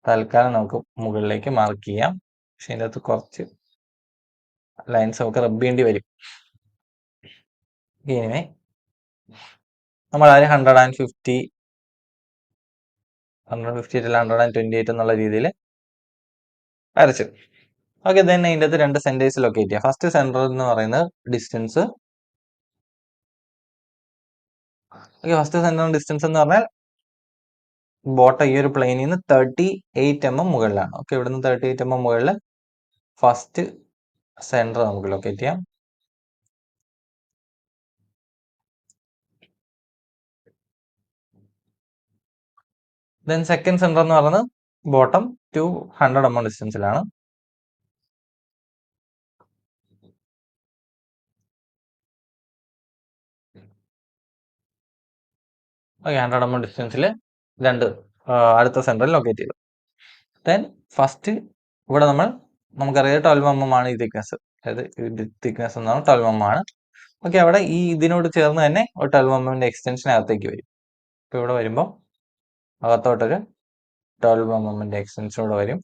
തൽക്കാലം നമുക്ക് മുകളിലേക്ക് മാർക്ക് ചെയ്യാം. പക്ഷെ ഇതിൻ്റെ അകത്ത് കുറച്ച് ലൈൻസ് നമുക്ക് റബ്ബ് ചെയ്യേണ്ടി വരും. ഇനിമേ നമ്മൾ ആദ്യം 150 128 എന്നുള്ള രീതിയിൽ വരച്ചു. ഓക്കെ, ദെൻ അതിൻ്റെ അകത്ത് രണ്ട് സെന്റേഴ്സ് ലൊക്കേറ്റ് ചെയ്യാം. ഫസ്റ്റ് സെന്റർ എന്ന് പറയുന്നത് distance. Okay, first centre distance എന്ന് പറഞ്ഞാൽ ബോട്ടം ഈ ഒരു പ്ലെയിനിൽ നിന്ന് 38 mm മുകളിലാണ്. ഓക്കെ, ഇവിടുന്ന് 38 mm മുകളിൽ ഫസ്റ്റ് സെന്റർ നമുക്ക് ലൊക്കേറ്റ് ചെയ്യാം. ദെൻ സെക്കൻഡ് സെന്റർ എന്ന് പറയുന്നത് ബോട്ടം 200 mm ഡിസ്റ്റൻസിലാണ്. ഓക്കെ, 100 mm ഡിസ്റ്റൻസിൽ രണ്ട് അടുത്ത സെന്ററിൽ ലൊക്കേറ്റ് ചെയ്തു. ദെൻ ഫസ്റ്റ് ഇവിടെ നമുക്കറിയാം 12 mm ആണ് ഈ തിക്നെസ്, അതായത് തിക്നെസ് എന്ന് പറഞ്ഞാൽ 12 mm ആണ്. ഓക്കെ, അവിടെ ഈ ഇതിനോട് ചേർന്ന് തന്നെ ഒരു 12 mm എക്സ്റ്റൻഷൻ അകത്തേക്ക് വരും. ഇപ്പൊ ഇവിടെ വരുമ്പോൾ അകത്തോട്ടൊരു 12 mm എക്സ്റ്റൻഷൻ ഇവിടെ വരും.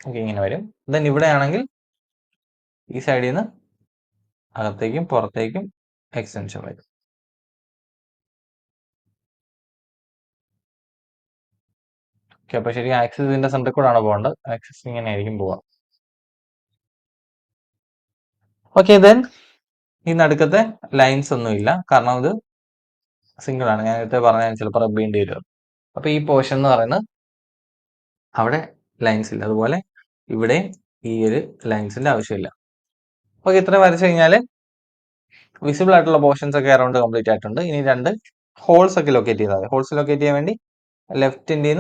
ഓക്കെ, ഇങ്ങനെ വരും. ദെൻ ഇവിടെ ആണെങ്കിൽ ഈ സൈഡിൽ നിന്ന് അകത്തേക്കും പുറത്തേക്കും എക്സ്റ്റൻഷൻ വരും. ഓക്കെ, അപ്പൊ ശരിക്കും ആക്സിസ് ഇതിന്റെ സെന്ററിൽ കൂടാണ് പോകേണ്ടത്. ആക്സിസ് ഇങ്ങനെ ആയിരിക്കും പോവാം. ഓക്കെ, ദെൻ ഈ നടുക്കത്തെ ലൈൻസ് ഒന്നും ഇല്ല, കാരണം ഇത് സിംഗിൾ ആണ്. ഞാൻ നേരത്തെ പറഞ്ഞാൽ ചിലപ്പോൾ റബ്ബ് ചെയ്യേണ്ടി വരും. അപ്പൊ ഈ പോർഷൻ എന്ന് പറയുന്നത് അവിടെ ലൈൻസ് ഇല്ല. അതുപോലെ ഇവിടെ ഈ ഒരു ലൈൻസിന്റെ ആവശ്യമില്ല. ഓക്കെ, ഇത്ര വരച്ചു കഴിഞ്ഞാൽ വിസിബിൾ ആയിട്ടുള്ള പോർഷൻസ് ഒക്കെ അറൗണ്ട് കംപ്ലീറ്റ് ആയിട്ടുണ്ട്. ഇനി രണ്ട് ഹോൾസ് ഒക്കെ ലൊക്കേറ്റ് ചെയ്താൽ മതി. ഹോൾസ് ലൊക്കേറ്റ് ചെയ്യാൻ വേണ്ടി ലെഫ്റ്റിൻ്റെ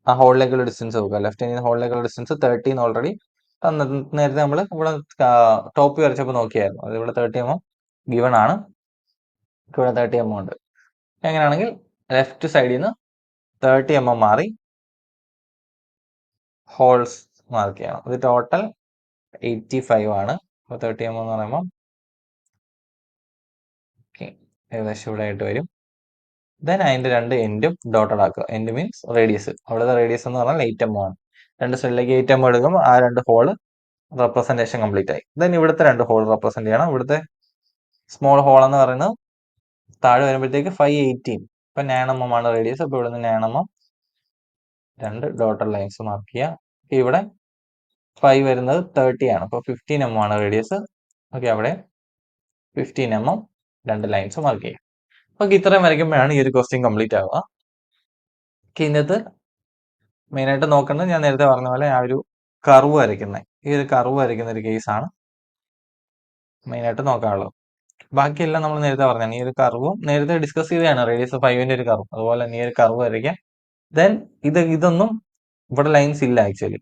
ആ ഹോളിലേക്കുള്ള ഡിസ്റ്റൻസ് നോക്കുക. ലെഫ്റ്റിൽ നിന്ന് ഹോളിലേക്കുള്ള ഡിസ്റ്റൻസ് 30 ഓൾറെഡി നേരത്തെ നമ്മൾ ഇവിടെ ടോപ്പ് വരച്ചപ്പോൾ നോക്കിയായിരുന്നു. അത് ഇവിടെ 30 mm ഗിവൺ ആണ്. ഇവിടെ 30 mm ഉണ്ട്. എങ്ങനെയാണെങ്കിൽ ലെഫ്റ്റ് സൈഡിൽ നിന്ന് 30 mm മാറി ഹോൾസ് മാർക്ക് ചെയ്യണം. ഇത് ടോട്ടൽ 85 ആണ്. അപ്പോൾ 30 mm എന്ന് പറയുമ്പോൾ ഏകദേശം ഇവിടെ ആയിട്ട് വരും. ദെൻ അതിന്റെ രണ്ട് എൻഡും ഡോട്ടഡ് ആക്കുക. End means radius. അവിടുത്തെ റേഡിയസ് എന്ന് പറഞ്ഞാൽ 8 mm ആണ്. രണ്ട് സൈഡിലേക്ക് 8 mm എടുക്കുമ്പോൾ ആ രണ്ട് ഹോള് റെപ്രസെന്റേഷൻ കംപ്ലീറ്റ് ആയി. ദെൻ ഇവിടുത്തെ രണ്ട് ഹോൾ റെപ്രസെന്റ് ചെയ്യണം. ഇവിടുത്തെ സ്മോൾ ഹോൾ എന്ന് പറയുന്നത് താഴെ വരുമ്പോഴത്തേക്ക് 518. ഇപ്പൊ 9 mm ആണ് റേഡിയസ്. അപ്പൊ ഇവിടുന്ന് 9 mm രണ്ട് ഡോട്ടഡ് ലൈൻസ് മാർക്ക് ചെയ്യുക. ഇവിടെ 5 വരുന്നത് 30 ആണ്. അപ്പൊ 15 mm ആണ് റേഡിയസ്. ഓക്കെ, അവിടെ 15 mm രണ്ട് ലൈൻസ് മാർക്ക് ചെയ്യുക. ഓക്കെ, ഇത്രയും വരയ്ക്കുമ്പോഴാണ് ഈ ഒരു ക്വസ്റ്റ്യൻ കംപ്ലീറ്റ് ആവുക. ഇതിനകത്ത് മെയിനായിട്ട് നോക്കേണ്ടത് ഞാൻ നേരത്തെ പറഞ്ഞ പോലെ ആ ഒരു കർവ് വരയ്ക്കുന്നത്. ഈ ഒരു കർവ് വരയ്ക്കുന്ന ഒരു കേസാണ് മെയിനായിട്ട് നോക്കാനുള്ളത്. ബാക്കിയെല്ലാം നമ്മൾ നേരത്തെ പറഞ്ഞാണ്. ഈ ഒരു കർവും നേരത്തെ ഡിസ്കസ് ചെയ്തതാണ്, റേഡിയസ് 5ന്റെ ഒരു കർവ്. അതുപോലെ തന്നെ ഈ ഒരു കർവ് വരയ്ക്കാം. ദെൻ ഇതൊന്നും ഇവിടെ ലൈൻസ് ഇല്ല ആക്ച്വലി.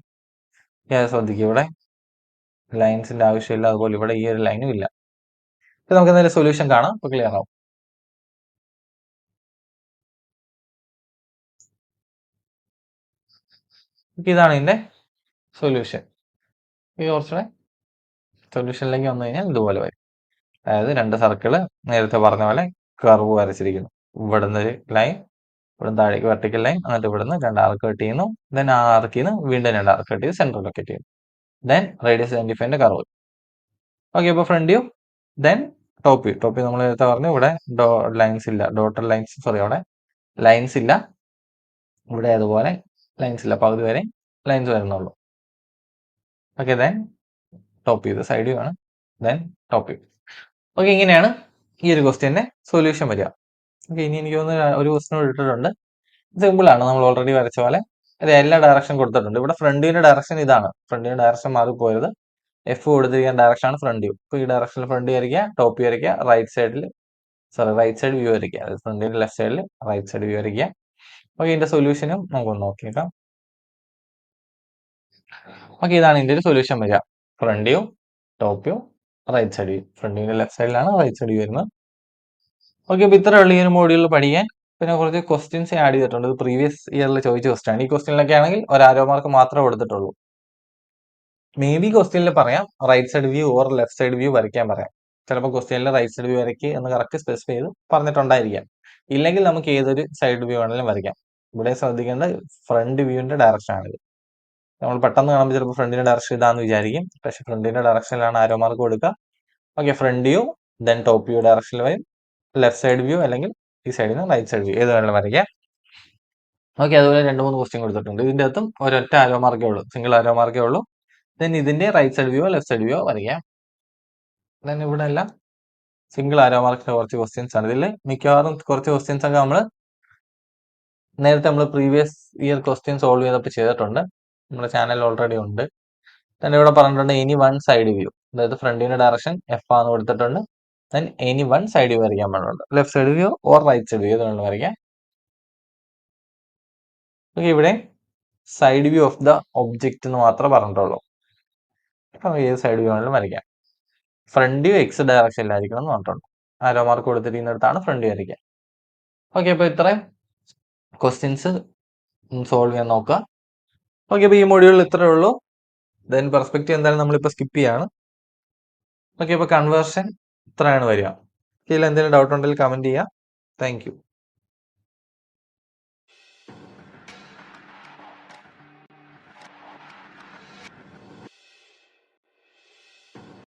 ശ്രദ്ധിക്കുക, ഇവിടെ ലൈൻസിന്റെ ആവശ്യമില്ല. അതുപോലെ ഇവിടെ ഈ ഒരു ലൈനും ഇല്ല. നമുക്ക് എന്തായാലും സൊല്യൂഷൻ കാണാം. അപ്പൊ ക്ലിയർ ആവും. ഇതാണ് ഇതിന്റെ സൊല്യൂഷൻ. ഈ കുറച്ചുകൂടെ സൊല്യൂഷനിലേക്ക് വന്നു കഴിഞ്ഞാൽ ഇതുപോലെ വരും. അതായത് 2 സർക്കിള് നേരത്തെ പറഞ്ഞ പോലെ കർവ് വരച്ചിരിക്കുന്നു. ഇവിടുന്ന് ഒരു ലൈൻ, ഇവിടുന്ന് താഴേക്ക് വെർട്ടിക്കൽ ലൈൻ, എന്നിട്ട് ഇവിടുന്ന് 2 ആർക്ക് കട്ട് ചെയ്യുന്നു. ദെൻ ആ ആർക്കിൽ നിന്ന് വീണ്ടും 2 ആർക്ക് കട്ട് ചെയ്ത് സെന്റർ ലൊക്കേറ്റ് ചെയ്യുന്നു. ദെൻ റേഡിയസ് 25ന്റെ കർവ്. ഓക്കെ, അപ്പോൾ front view. Then top view. Top view നമ്മൾ നേരത്തെ പറഞ്ഞു, ഇവിടെ ലൈൻസ് ഇല്ല, ഡോട്ടഡ് ലൈൻസ്, സോറി, അവിടെ ലൈൻസ് ഇല്ല, ഇവിടെ അതുപോലെ ലൈൻസ് ഇല്ല, പകുതി വരെ ലൈൻസ് വരുന്നുള്ളൂ. Okay, then top view. Side view ആണ്. Then top view. ഓക്കെ, ഇങ്ങനെയാണ് ഈ ഒരു ക്വസ്റ്റ്യന്റെ സൊല്യൂഷൻ വരിക. ഓക്കെ, ഇനി എനിക്ക് തോന്നുന്നു ഒരു ക്വസ്റ്റ്യൻ ഇട്ടിട്ടുണ്ട്. സിമ്പിൾ ആണ്, നമ്മൾ ഓൾറെഡി വരച്ച പോലെ. ഇത് എല്ലാ ഡയറക്ഷൻ കൊടുത്തിട്ടുണ്ട്. ഇവിടെ ഫ്രണ്ട് വ്യൂവിന്റെ ഡയറക്ഷൻ ഇതാണ്. ഫ്രണ്ട് വ്യൂ ഡയറക്ഷൻ മാറിപ്പോയത്. എഫ് കൊടുത്തിരിക്കുന്ന ഡയറക്ഷൻ ആണ് ഫ്രണ്ട് വ്യൂ. ഇപ്പൊ ഈ ഡയറക്ഷനിൽ ഫ്രണ്ട് വ്യൂ വരയ്ക്കുക, ടോപ്പ് വ്യൂ വരയ്ക്കുക, റൈറ്റ് സൈഡിൽ, സോറി, റൈറ്റ് സൈഡ് വ്യൂ വരയ്ക്കുക. അതായത് ഫ്രണ്ട് വ്യൂവിന്റെ ലെഫ്റ്റ് സൈഡിൽ റൈറ്റ് സൈഡ് വ്യൂ വരയ്ക്കുക. ഓക്കെ, ഇതിന്റെ സൊല്യൂഷനും നമുക്കൊന്ന് നോക്കിയേക്കാം. ഓക്കെ, ഇതാണ് ഇതിന്റെ ഒരു സൊല്യൂഷൻ വരിക. Front view, top view, right side view. Front വ്യൂവിന്റെ ലെഫ്റ്റ് സൈഡിലാണ് റൈറ്റ് സൈഡ് വ്യൂ വരുന്നത്. ഓക്കെ, അപ്പൊ ഇത്ര ഉള്ളൂ ഈ ഒരു മോഡ്യൂളിൽ പഠിക്കാൻ. പിന്നെ കുറച്ച് ക്വസ്റ്റ്യൻസ് ആഡ് ചെയ്തിട്ടുണ്ട്. ഇത് പ്രീവിയസ് ഇയറിൽ ചോദിച്ച ക്വസ്റ്റ്യൻ ആണ്. ഈ ക്വസ്റ്റ്യനിലൊക്കെ ആണെങ്കിൽ ഒരു ആരോ മാർക്ക് മാത്രമേ കൊടുത്തിട്ടുള്ളൂ. മേ ബി ക്വസ്റ്റ്യനിൽ പറയാം right side view or left side view വരയ്ക്കാൻ പറയാം. ചിലപ്പോൾ ക്വസ്റ്റ്യനിൽ റൈറ്റ് സൈഡ് വ്യൂ വരയ്ക്ക് എന്ന് കറക്റ്റ് സ്പെസിഫൈ ചെയ്ത് പറഞ്ഞിട്ടുണ്ടായിരിക്കാം. ഇല്ലെങ്കിൽ നമുക്ക് ഏതൊരു സൈഡ് വ്യൂ ആണെങ്കിലും വരയ്ക്കാം. ഇവിടെ ശ്രദ്ധിക്കേണ്ട ഫ്രണ്ട് വ്യൂവിന്റെ ഡയറക്ഷൻ ആണിത്. നമ്മൾ പെട്ടെന്ന് കാണുമ്പോൾ ചിലപ്പോൾ ഫ്രണ്ടിന്റെ ഡയറക്ഷൻ ഇതാന്ന് വിചാരിക്കും, പക്ഷെ ഫ്രണ്ടിന്റെ ഡയറക്ഷനിലാണ് ആരോ മാർക്ക് കൊടുക്കുക. Okay, front view, then top view ഡയറക്ഷനിൽ വരും, ലെഫ്റ്റ് സൈഡ് വ്യൂ അല്ലെങ്കിൽ ഈ സൈഡിൽ നിന്ന് റൈറ്റ് സൈഡ് വ്യൂ, ഏത് വേണമെങ്കിലും വരയ്ക്കാം. ഓക്കെ, അതുപോലെ 2-3 ക്വസ്റ്റ്യൻ കൊടുത്തിട്ടുണ്ട്. ഇതിന്റെ അകത്തും ഒരൊറ്റ ആരോ മാർക്കേ ഉള്ളൂ, സിംഗിൾ ആരോ മാർക്കേ ഉള്ളൂ. ദെൻ ഇതിന്റെ right side view left side view വരയ്ക്കാം. ദെൻ ഇവിടെ എല്ലാം സിംഗിൾ ആരോ മാർക്കിന്റെ കുറച്ച് ക്വസ്റ്റ്യൻസ് ആണ്. ഇതിൽ മിക്കവാറും കുറച്ച് ക്വസ്റ്റ്യൻസ് ഒക്കെ നേരത്തെ നമ്മൾ പ്രീവിയസ് ഇയർ ക്വസ്റ്റ്യൻ സോൾവ് ചെയ്തപ്പോൾ ചെയ്തിട്ടുണ്ട്. നമ്മുടെ ചാനൽ ഓൾറെഡി ഉണ്ട്. തന്നെ ഇവിടെ പറഞ്ഞിട്ടുണ്ട് എനി വൺ സൈഡ് വ്യൂ, അതായത് ഫ്രണ്ടിന്റെ ഡയറക്ഷൻ എഫ് ആണെന്ന് കൊടുത്തിട്ടുണ്ട്. Then any one side view വരയ്ക്കാൻ പറഞ്ഞിട്ടുണ്ട്. Left side view or right side view ഏത് വേണമെങ്കിലും വരയ്ക്കാം. ഓക്കെ, ഇവിടെ side view of the object എന്ന് മാത്രമേ പറഞ്ഞിട്ടുള്ളൂ. അപ്പൊ ഏത് സൈഡ് വ്യൂ ആണെങ്കിലും വരയ്ക്കാം. ഫ്രണ്ട് വ്യൂ എക്സ് ഡയറക്ഷനിലായിരിക്കണം എന്ന് പറഞ്ഞിട്ടുണ്ട്. ആരോ മാർക്ക് കൊടുത്തിരിക്കുന്നിടത്താണ് ഫ്രണ്ട് വ്യൂ വരയ്ക്കുക. ഓക്കെ, അപ്പൊ ഇത്രയും ക്വസ്റ്റ്യൻസ് സോൾവ് ചെയ്യാൻ നോക്കുക. ഓക്കെ, അപ്പൊ ഈ മൊഡ്യൂളിൽ ഇത്രയേ ഉള്ളൂ. ദെൻ പെർസ്പെക്റ്റീവ് എന്തായാലും നമ്മളിപ്പോൾ സ്കിപ്പ് ചെയ്യാണ്. ഓക്കെ, അപ്പൊ കൺവേർഷൻ ഇത്രയാണ് വരിക. ഇതിൽ എന്തെങ്കിലും ഡൗട്ട് ഉണ്ടെങ്കിൽ കമന്റ് ചെയ്യുക. Thank you.